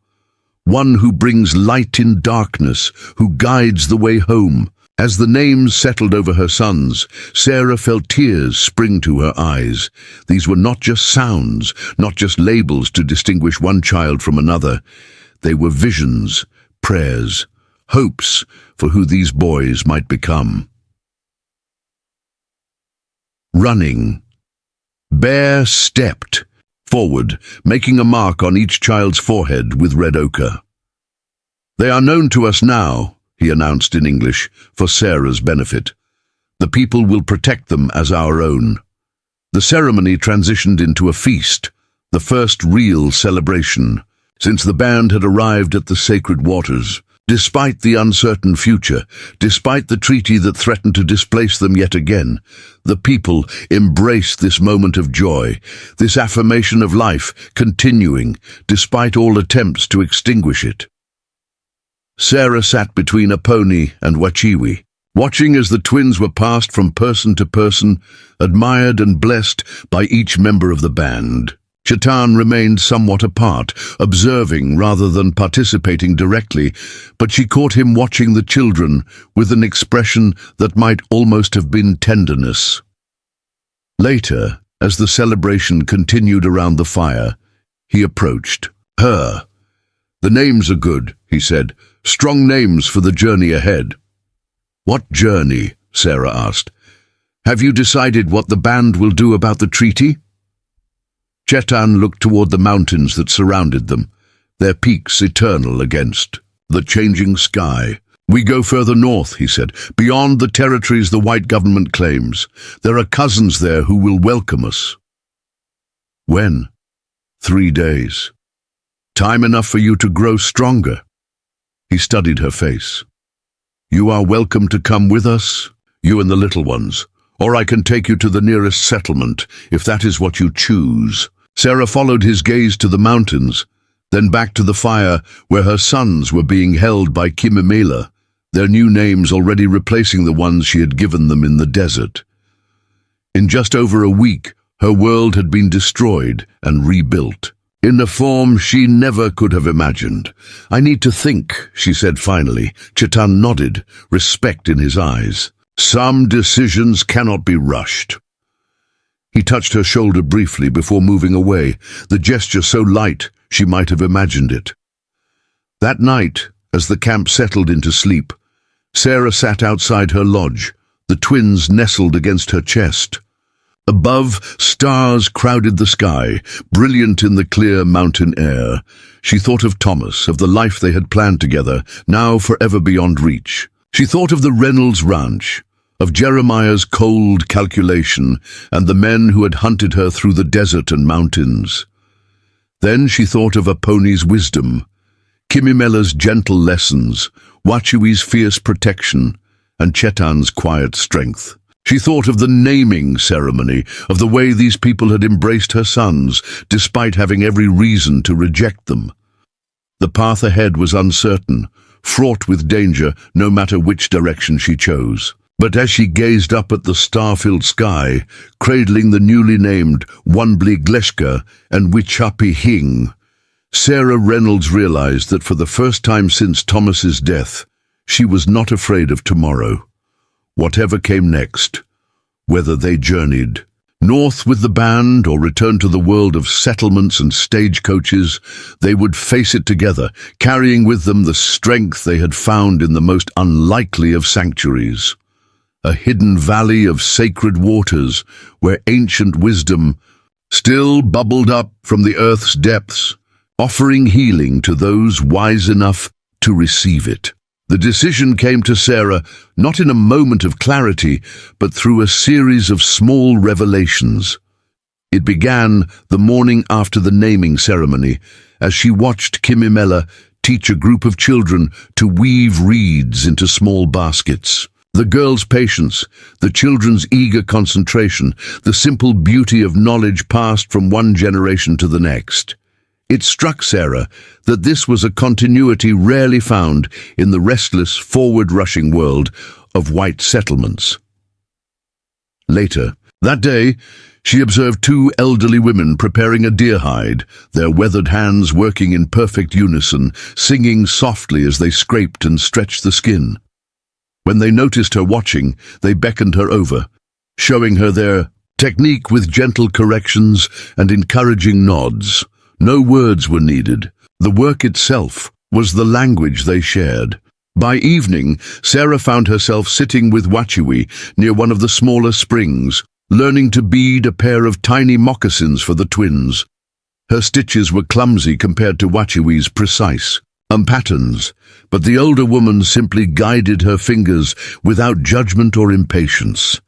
One who brings light in darkness, who guides the way home. As the names settled over her sons, Sarah felt tears spring to her eyes. These were not just sounds, not just labels to distinguish one child from another. They were visions, prayers, hopes for who these boys might become. Running. Bear stepped forward, making a mark on each child's forehead with red ochre. "They are known to us now," he announced in English, for Sarah's benefit. "The people will protect them as our own." The ceremony transitioned into a feast, the first real celebration, since the band had arrived at the sacred waters. Despite the uncertain future, despite the treaty that threatened to displace them yet again, the people embraced this moment of joy, this affirmation of life continuing, despite all attempts to extinguish it. Sarah sat between a pony and Wachiwi, watching as the twins were passed from person to person, admired and blessed by each member of the band. Chetan remained somewhat apart, observing rather than participating directly, but she caught him watching the children with an expression that might almost have been tenderness. Later, as the celebration continued around the fire, he approached her. "The names are good," he said. "Strong names for the journey ahead." "What journey?" Sarah asked. "Have you decided what the band will do about the treaty?" Chetan looked toward the mountains that surrounded them, their peaks eternal against the changing sky. "We go further north," he said, "beyond the territories the white government claims. There are cousins there who will welcome us." "When?" 3 days. "Time enough for you to grow stronger." He studied her face. "You are welcome to come with us, you and the little ones, or I can take you to the nearest settlement, if that is what you choose." Sarah followed his gaze to the mountains, then back to the fire where her sons were being held by Kimimela, their new names already replacing the ones she had given them in the desert. In just over a week, her world had been destroyed and rebuilt, in a form she never could have imagined. "I need to think," she said finally. Chetan nodded, respect in his eyes. "Some decisions cannot be rushed." He touched her shoulder briefly before moving away, the gesture so light she might have imagined it. That night, as the camp settled into sleep, Sarah sat outside her lodge, the twins nestled against her chest. Above, stars crowded the sky, brilliant in the clear mountain air. She thought of Thomas, of the life they had planned together, now forever beyond reach. She thought of the Reynolds Ranch, of Jeremiah's cold calculation, and the men who had hunted her through the desert and mountains. Then she thought of Aponi's wisdom, Kimimela's gentle lessons, Wachiwi's fierce protection, and Chetan's quiet strength. She thought of the naming ceremony, of the way these people had embraced her sons, despite having every reason to reject them. The path ahead was uncertain, fraught with danger no matter which direction she chose. But as she gazed up at the star-filled sky, cradling the newly named Wanbli Gleshka and Wichapi Hing, Sarah Reynolds realized that for the first time since Thomas's death, she was not afraid of tomorrow. Whatever came next, whether they journeyed north with the band or returned to the world of settlements and stagecoaches, they would face it together, carrying with them the strength they had found in the most unlikely of sanctuaries. A hidden valley of sacred waters where ancient wisdom still bubbled up from the earth's depths, offering healing to those wise enough to receive it. The decision came to Sarah not in a moment of clarity, but through a series of small revelations. It began the morning after the naming ceremony, as she watched Kimimela teach a group of children to weave reeds into small baskets. The girls' patience, the children's eager concentration, the simple beauty of knowledge passed from one generation to the next. It struck Sarah that this was a continuity rarely found in the restless, forward-rushing world of white settlements. Later, that day, she observed 2 elderly women preparing a deer hide, their weathered hands working in perfect unison, singing softly as they scraped and stretched the skin. When they noticed her watching, they beckoned her over, showing her their technique with gentle corrections and encouraging nods. No words were needed. The work itself was the language they shared. By evening, Sarah found herself sitting with Wachiwi near one of the smaller springs, learning to bead a pair of tiny moccasins for the twins. Her stitches were clumsy compared to Wachiwi's precise patterns, but the older woman simply guided her fingers without judgment or impatience.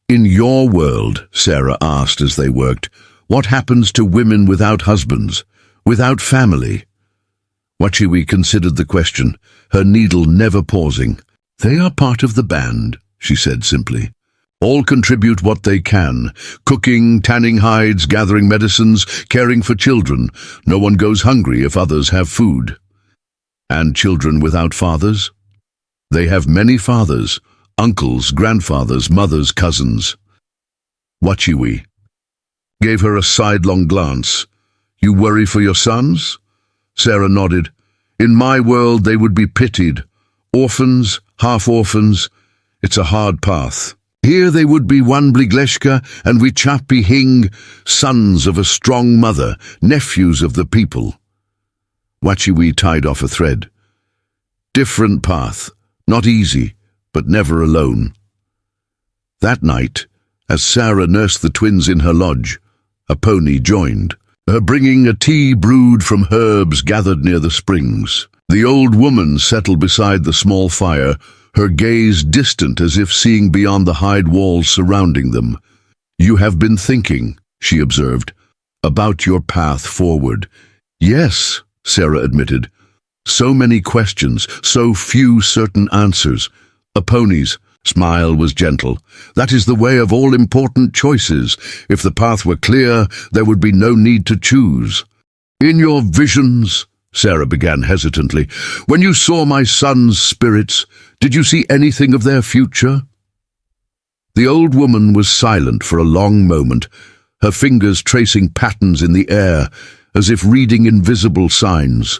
"In your world," Sarah asked as they worked, "what happens to women without husbands, without family?" Wachiwi considered the question, her needle never pausing. "They are part of the band," she said simply. "All contribute what they can, cooking, tanning hides, gathering medicines, caring for children. No one goes hungry if others have food." "And children without fathers?" "They have many fathers, uncles, grandfathers, mothers, cousins." Wachiwi: gave her a sidelong glance. "You worry for your sons?" Sarah nodded. "In my world they would be pitied. Orphans, half-orphans. It's a hard path. Here they would be Wanbligleshka and Wichapi Hing, sons of a strong mother, nephews of the people." Wachiwi tied off a thread. "Different path, not easy, but never alone." That night, as Sarah nursed the twins in her lodge, a pony joined, her bringing a tea brewed from herbs gathered near the springs. The old woman settled beside the small fire, her gaze distant as if seeing beyond the hide walls surrounding them. "You have been thinking," she observed, "about your path forward." "Yes," Sarah admitted. "So many questions, so few certain answers." A pony's smile was gentle. "That is the way of all important choices. If the path were clear, there would be no need to choose." "In your visions," Sarah began hesitantly, "when you saw my son's spirits, did you see anything of their future?" The old woman was silent for a long moment, her fingers tracing patterns in the air, as if reading invisible signs.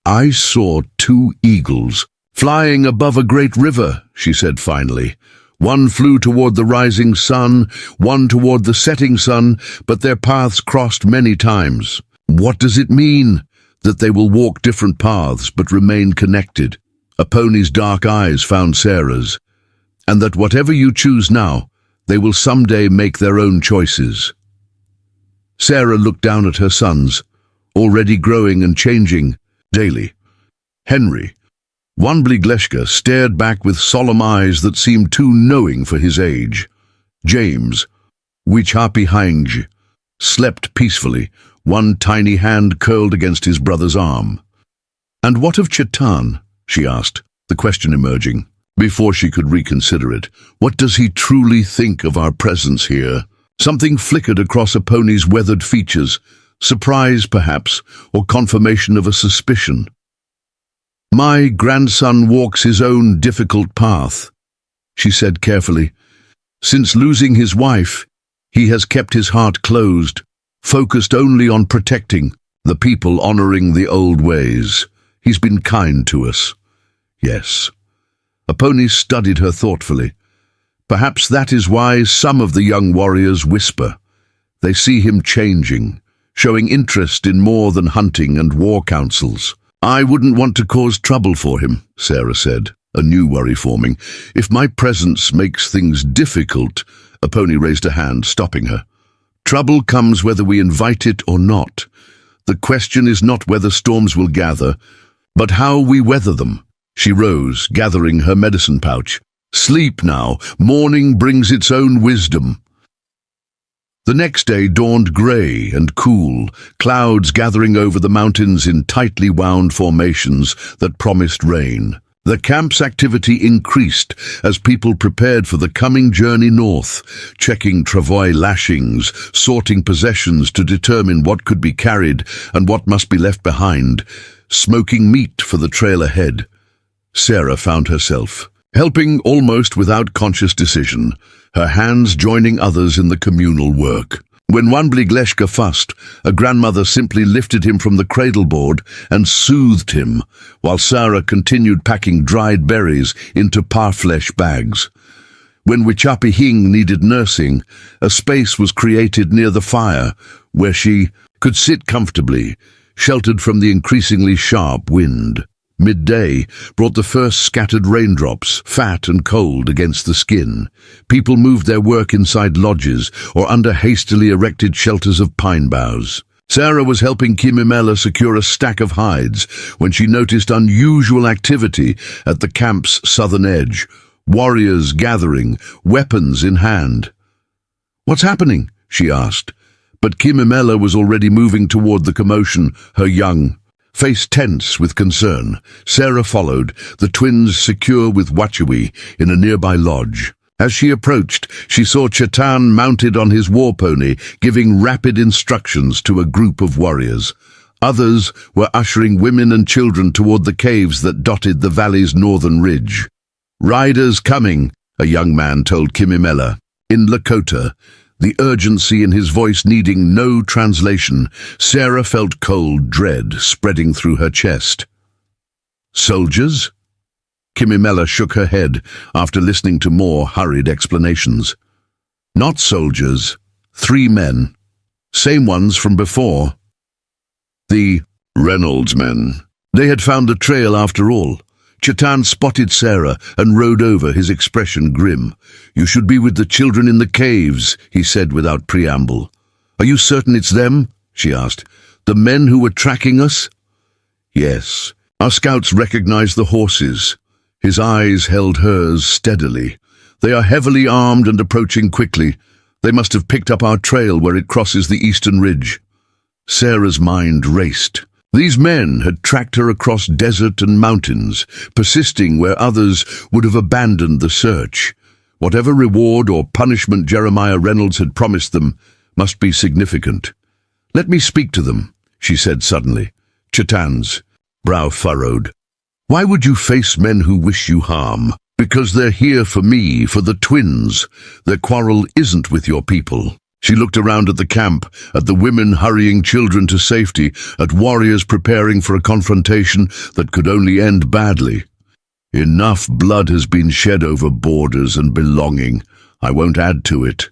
"I saw 2 eagles flying above a great river," she said finally. "One flew toward the rising sun, one toward the setting sun, but their paths crossed many times. What does it mean that they will walk different paths but remain connected?" A pony's dark eyes found Sarah's. "And that whatever you choose now, they will someday make their own choices." Sarah looked down at her sons, already growing and changing daily. Henry, Wanbligleshka, stared back with solemn eyes that seemed too knowing for his age. James, Wichapi Hing, slept peacefully, one tiny hand curled against his brother's arm. "And what of Chetan?" she asked, the question emerging. Before she could reconsider it, "What does he truly think of our presence here?" Something flickered across a pony's weathered features, surprise perhaps, or confirmation of a suspicion. "My grandson walks his own difficult path," she said carefully. "Since losing his wife, he has kept his heart closed, focused only on protecting the people, honoring the old ways. He's been kind to us." "Yes." A pony studied her thoughtfully. "Perhaps that is why some of the young warriors whisper. They see him changing, showing interest in more than hunting and war councils." "I wouldn't want to cause trouble for him," Sarah said, a new worry forming. "If my presence makes things difficult—" A pony raised a hand, stopping her. "Trouble comes whether we invite it or not. The question is not whether storms will gather, but how we weather them." She rose, gathering her medicine pouch. "Sleep now. Morning brings its own wisdom." The next day dawned grey and cool, clouds gathering over the mountains in tightly wound formations that promised rain. The camp's activity increased as people prepared for the coming journey north, checking travois lashings, sorting possessions to determine what could be carried and what must be left behind, smoking meat for the trail ahead. Sarah found herself helping almost without conscious decision, her hands joining others in the communal work. When Wanbligleshka fussed, a grandmother simply lifted him from the cradle board and soothed him, while Sarah continued packing dried berries into parfleche bags. When Wichapi Hing needed nursing, a space was created near the fire where she could sit comfortably, sheltered from the increasingly sharp wind. Midday brought the first scattered raindrops, fat and cold against the skin. People moved their work inside lodges or under hastily erected shelters of pine boughs. Sarah was helping Kimimela secure a stack of hides when she noticed unusual activity at the camp's southern edge, warriors gathering, weapons in hand. "What's happening?" she asked, but Kimimela was already moving toward the commotion, her young face tense with concern. Sarah followed, the twins secure with Wachiwi in a nearby lodge. As she approached, she saw Chetan mounted on his war pony, giving rapid instructions to a group of warriors. Others were ushering women and children toward the caves that dotted the valley's northern ridge. "Riders coming," a young man told Kimimela. In Lakota, the urgency in his voice needing no translation. Sarah felt cold dread spreading through her chest. "Soldiers?" Kimimela shook her head after listening to more hurried explanations. "Not soldiers. 3 men. Same ones from before. The Reynolds men. They had found the trail after all." Chetan spotted Sarah and rode over, his expression grim. "You should be with the children in the caves," he said without preamble. "Are you certain it's them?" she asked. "The men who were tracking us?" "Yes. Our scouts recognized the horses." His eyes held hers steadily. "They are heavily armed and approaching quickly. They must have picked up our trail where it crosses the eastern ridge." Sarah's mind raced. These men had tracked her across desert and mountains, persisting where others would have abandoned the search. Whatever reward or punishment Jeremiah Reynolds had promised them must be significant. "Let me speak to them," she said suddenly. Chetan's brow furrowed. "Why would you face men who wish you harm?" "Because they're here for me, for the twins. Their quarrel isn't with your people." She looked around at the camp, at the women hurrying children to safety, at warriors preparing for a confrontation that could only end badly. "Enough blood has been shed over borders and belonging. I won't add to it.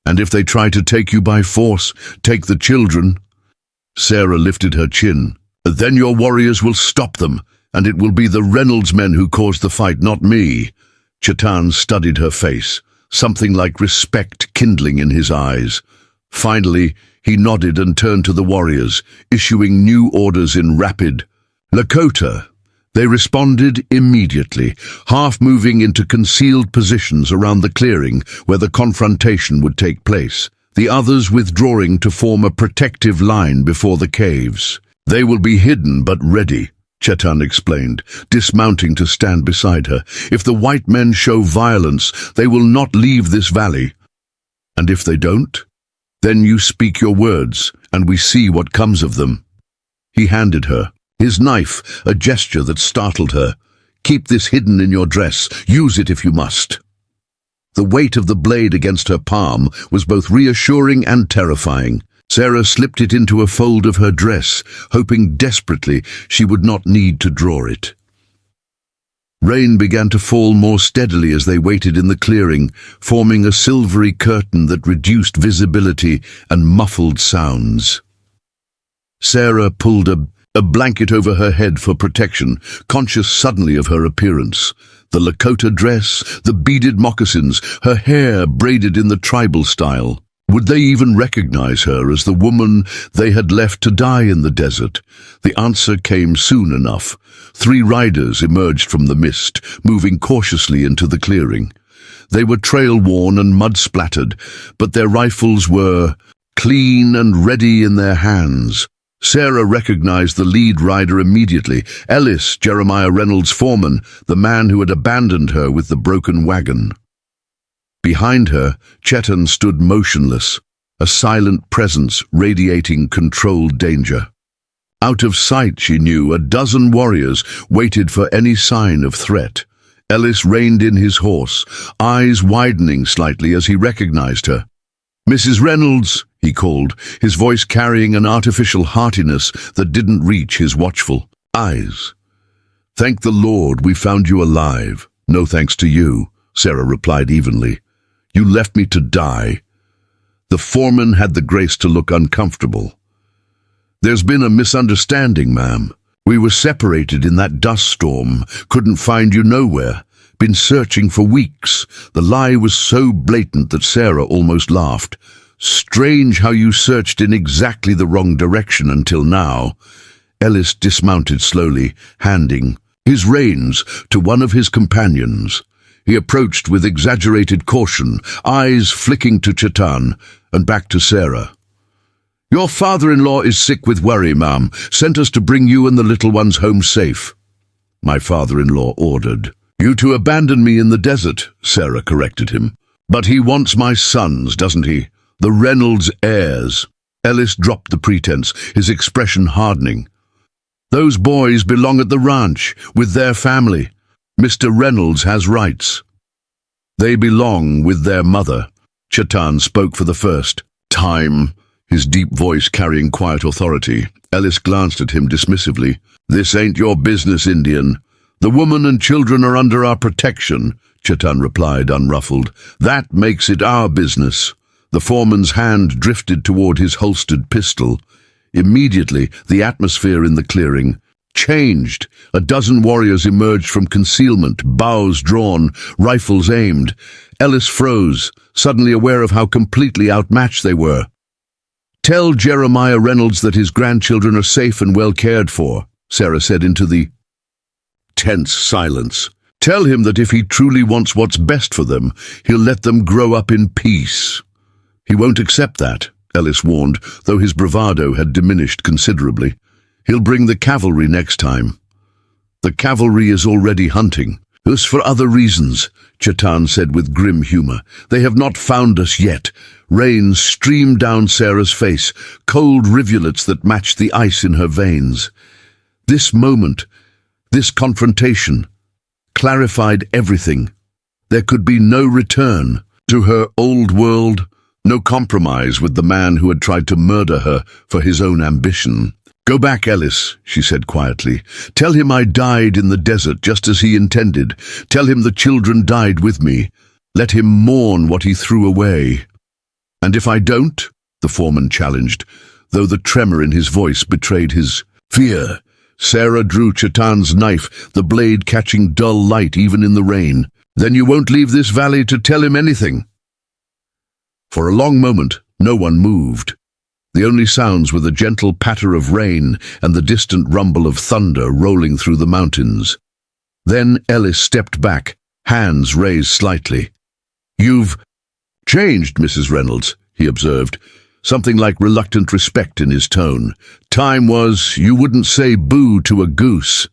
And if they try to take you by force, take the children." Sarah lifted her chin. "Then your warriors will stop them, and it will be the Reynolds men who caused the fight, not me." Chetan studied her face, something like respect kindling in his eyes. Finally, he nodded and turned to the warriors, issuing new orders in rapid Lakota. They responded immediately, half moving into concealed positions around the clearing where the confrontation would take place, the others withdrawing to form a protective line before the caves. "They will be hidden but ready," Chetan explained, dismounting to stand beside her. "If the white men show violence, they will not leave this valley. And if they don't, then you speak your words, and we see what comes of them." He handed her his knife, a gesture that startled her. "Keep this hidden in your dress. Use it if you must." The weight of the blade against her palm was both reassuring and terrifying. Sarah slipped it into a fold of her dress, hoping desperately she would not need to draw it. Rain began to fall more steadily as they waited in the clearing, forming a silvery curtain that reduced visibility and muffled sounds. Sarah pulled a blanket over her head for protection, conscious suddenly of her appearance. The Lakota dress, the beaded moccasins, her hair braided in the tribal style. Would they even recognize her as the woman they had left to die in the desert? The answer came soon enough. 3 riders emerged from the mist, moving cautiously into the clearing. They were trail-worn and mud-splattered, but their rifles were clean and ready in their hands. Sarah recognized the lead rider immediately, Ellis, Jeremiah Reynolds' foreman, the man who had abandoned her with the broken wagon. Behind her, Chetan stood motionless, a silent presence radiating controlled danger. Out of sight, she knew, a dozen warriors waited for any sign of threat. Ellis reined in his horse, eyes widening slightly as he recognized her. "Mrs. Reynolds," he called, his voice carrying an artificial heartiness that didn't reach his watchful eyes. "Thank the Lord we found you alive." "No thanks to you," Sarah replied evenly. "You left me to die." The foreman had the grace to look uncomfortable. "There's been a misunderstanding, ma'am. We were separated in that dust storm, couldn't find you nowhere. Been searching for weeks." The lie was so blatant that Sarah almost laughed. "Strange how you searched in exactly the wrong direction until now." Ellis dismounted slowly, handing his reins to one of his companions. He approached with exaggerated caution, eyes flicking to Chetan and back to Sarah. "Your father-in-law is sick with worry, ma'am. Sent us to bring you and the little ones home safe." "My father-in-law ordered you to abandon me in the desert," Sarah corrected him. "But he wants my sons, doesn't he? The Reynolds heirs." Ellis dropped the pretense, his expression hardening. "Those boys belong at the ranch, with their family. Mr. Reynolds has rights." "They belong with their mother." Chetan spoke for the first time, his deep voice carrying quiet authority. Ellis glanced at him dismissively. "This ain't your business, Indian. The woman and children are under our protection," Chetan replied, unruffled. "That makes it our business." The foreman's hand drifted toward his holstered pistol. Immediately, the atmosphere in the clearing changed. A dozen warriors emerged from concealment, bows drawn, rifles aimed. Ellis froze, suddenly aware of how completely outmatched they were. "Tell Jeremiah Reynolds that his grandchildren are safe and well cared for," Sarah said into the tense silence. "Tell him that if he truly wants what's best for them, he'll let them grow up in peace." "He won't accept that," Ellis warned, though his bravado had diminished considerably. "He'll bring the cavalry next time." "The cavalry is already hunting." "It's for other reasons," Chetan said with grim humor. "They have not found us yet." Rain streamed down Sarah's face, cold rivulets that matched the ice in her veins. This moment, this confrontation, clarified everything. There could be no return to her old world, no compromise with the man who had tried to murder her for his own ambition. "Go back, Ellis," she said quietly. "Tell him I died in the desert just as he intended. Tell him the children died with me. Let him mourn what he threw away." "And if I don't?" the foreman challenged, though the tremor in his voice betrayed his fear. Sarah drew Chetan's knife, the blade catching dull light even in the rain. "Then you won't leave this valley to tell him anything?" For a long moment, no one moved. The only sounds were the gentle patter of rain and the distant rumble of thunder rolling through the mountains. Then Ellis stepped back, hands raised slightly. "You've changed, Mrs. Reynolds," he observed, something like reluctant respect in his tone. "Time was you wouldn't say boo to a goose."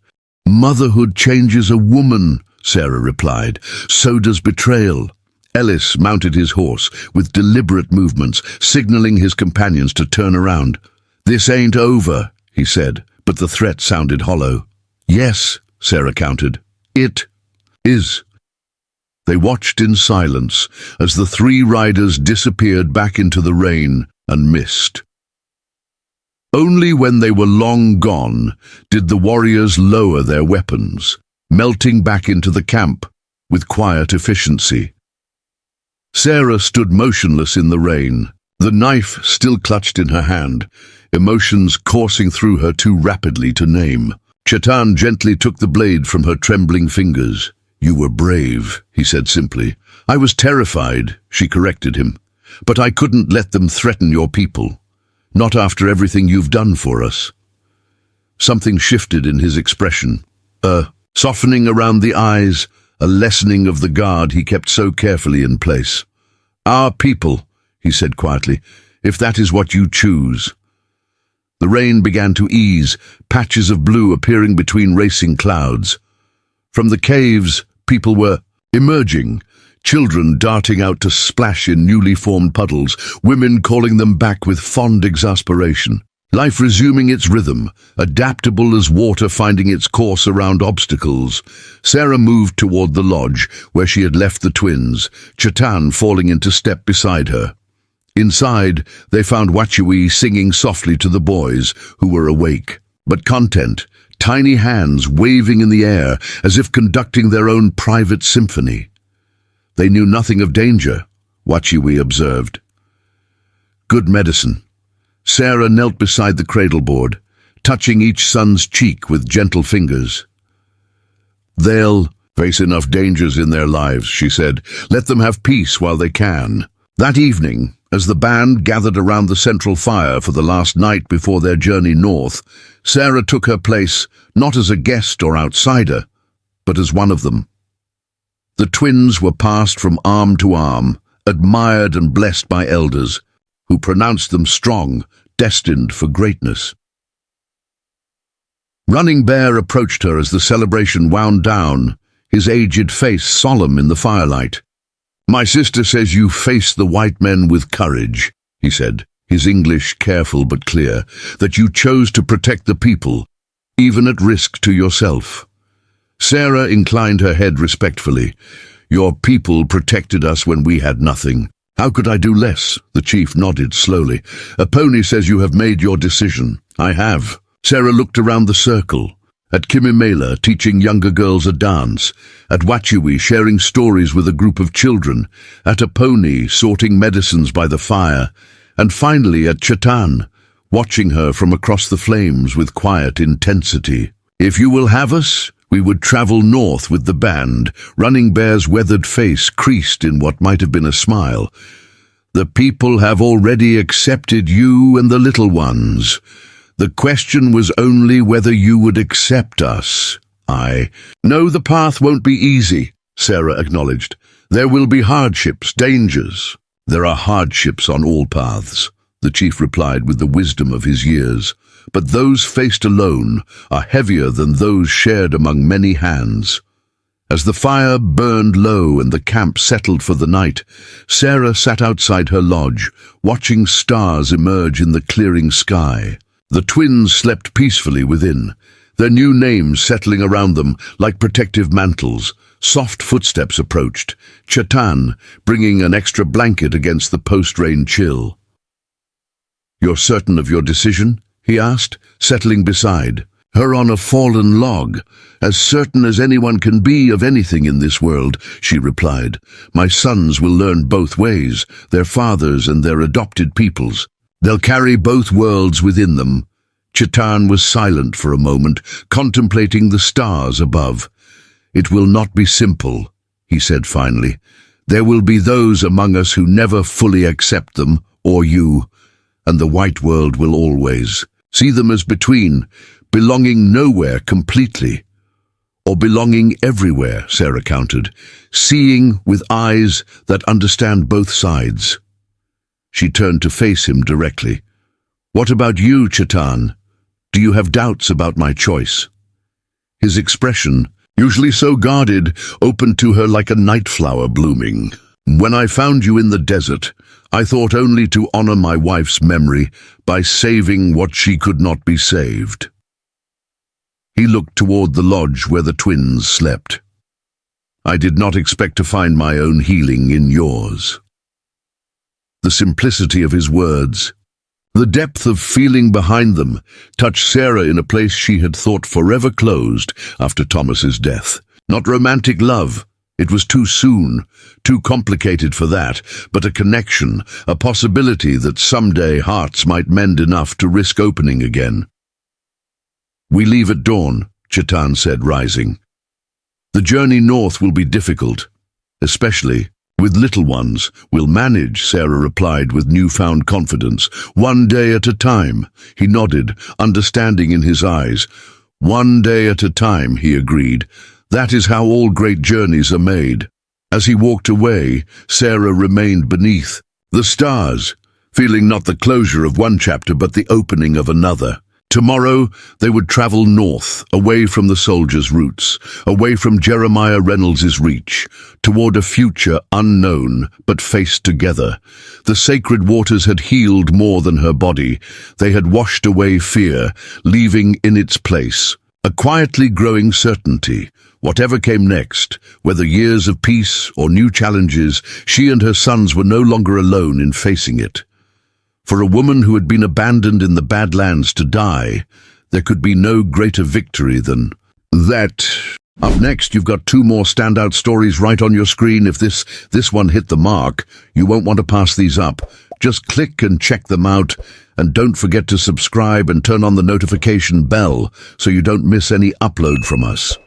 "Motherhood changes a woman," Sarah replied. "So does betrayal." Ellis mounted his horse with deliberate movements, signaling his companions to turn around. "This ain't over," he said, but the threat sounded hollow. "Yes," Sarah countered. "It is." They watched in silence as the three riders disappeared back into the rain and mist. Only when they were long gone did the warriors lower their weapons, melting back into the camp with quiet efficiency. Sarah stood motionless in the rain, the knife still clutched in her hand, emotions coursing through her too rapidly to name. Chetan gently took the blade from her trembling fingers. "You were brave," he said simply. "I was terrified," she corrected him. "But I couldn't let them threaten your people. Not after everything you've done for us." Something shifted in his expression. A softening around the eyes, a lessening of the guard he kept so carefully in place. "Our people," he said quietly, "if that is what you choose." The rain began to ease, patches of blue appearing between racing clouds. From the caves, people were emerging, children darting out to splash in newly formed puddles, women calling them back with fond exasperation. Life resuming its rhythm, adaptable as water finding its course around obstacles. Sarah moved toward the lodge where she had left the twins, Chetan falling into step beside her. Inside, they found Wachui singing softly to the boys, who were awake, but content, tiny hands waving in the air as if conducting their own private symphony. They knew nothing of danger, Wachui observed. Good medicine. Sarah knelt beside the cradleboard, touching each son's cheek with gentle fingers. "They'll face enough dangers in their lives," she said. "Let them have peace while they can." That evening, as the band gathered around the central fire for the last night before their journey north, Sarah took her place not as a guest or outsider, but as one of them. The twins were passed from arm to arm, admired and blessed by elders, who pronounced them strong, destined for greatness. Running Bear approached her as the celebration wound down, his aged face solemn in the firelight. "My sister says you faced the white men with courage," he said, his English careful but clear, "that you chose to protect the people, even at risk to yourself." Sarah inclined her head respectfully. "Your people protected us when we had nothing. How could I do less? The chief nodded slowly. A pony says you have made your decision. I have. Sarah looked around the circle. At Kimimela, teaching younger girls a dance. At Wachui, sharing stories with a group of children. At a pony, sorting medicines by the fire. And finally at Chatan, watching her from across the flames with quiet intensity. If you will have us, we would travel north with the band, Running Bear's weathered face creased in what might have been a smile. The people have already accepted you and the little ones. The question was only whether you would accept us. I know the path won't be easy, Sarah acknowledged. There will be hardships, dangers. There are hardships on all paths, the chief replied with the wisdom of his years. But those faced alone are heavier than those shared among many hands. As the fire burned low and the camp settled for the night, Sarah sat outside her lodge, watching stars emerge in the clearing sky. The twins slept peacefully within, their new names settling around them like protective mantles. Soft footsteps approached, Chatan bringing an extra blanket against the post-rain chill. "You're certain of your decision?" he asked, settling beside her on a fallen log. "As certain as anyone can be of anything in this world," she replied. "My sons will learn both ways, their fathers and their adopted peoples. They'll carry both worlds within them." Chatan was silent for a moment, contemplating the stars above. "It will not be simple," he said finally. "There will be those among us who never fully accept them, or you, and the white world will always see them as between, belonging nowhere completely. Or belonging everywhere," Sarah countered, "seeing with eyes that understand both sides." She turned to face him directly. "What about you, Chatan? Do you have doubts about my choice?" His expression, usually so guarded, opened to her like a night flower blooming. "When I found you in the desert, I thought only to honor my wife's memory by saving what she could not be saved." He looked toward the lodge where the twins slept. "I did not expect to find my own healing in yours." The simplicity of his words, the depth of feeling behind them, touched Sarah in a place she had thought forever closed after Thomas's death. Not romantic love. It was too soon, too complicated for that, but a connection, a possibility that someday hearts might mend enough to risk opening again. "We leave at dawn," Chatan said, rising. "The journey north will be difficult, especially with little ones. We'll manage," Sarah replied with newfound confidence. "One day at a time." He nodded, understanding in his eyes. "One day at a time," he agreed. "That is how all great journeys are made." As he walked away, Sarah remained beneath the stars, feeling not the closure of one chapter but the opening of another. Tomorrow they would travel north, away from the soldiers' roots, away from Jeremiah Reynolds's reach, toward a future unknown but faced together. The sacred waters had healed more than her body. They had washed away fear, leaving in its place a quietly growing certainty. Whatever came next, whether years of peace or new challenges, she and her sons were no longer alone in facing it. For a woman who had been abandoned in the Badlands to die, there could be no greater victory than that. Up next, you've got two more standout stories right on your screen. If this one hit the mark, you won't want to pass these up. Just click and check them out, and don't forget to subscribe and turn on the notification bell so you don't miss any upload from us.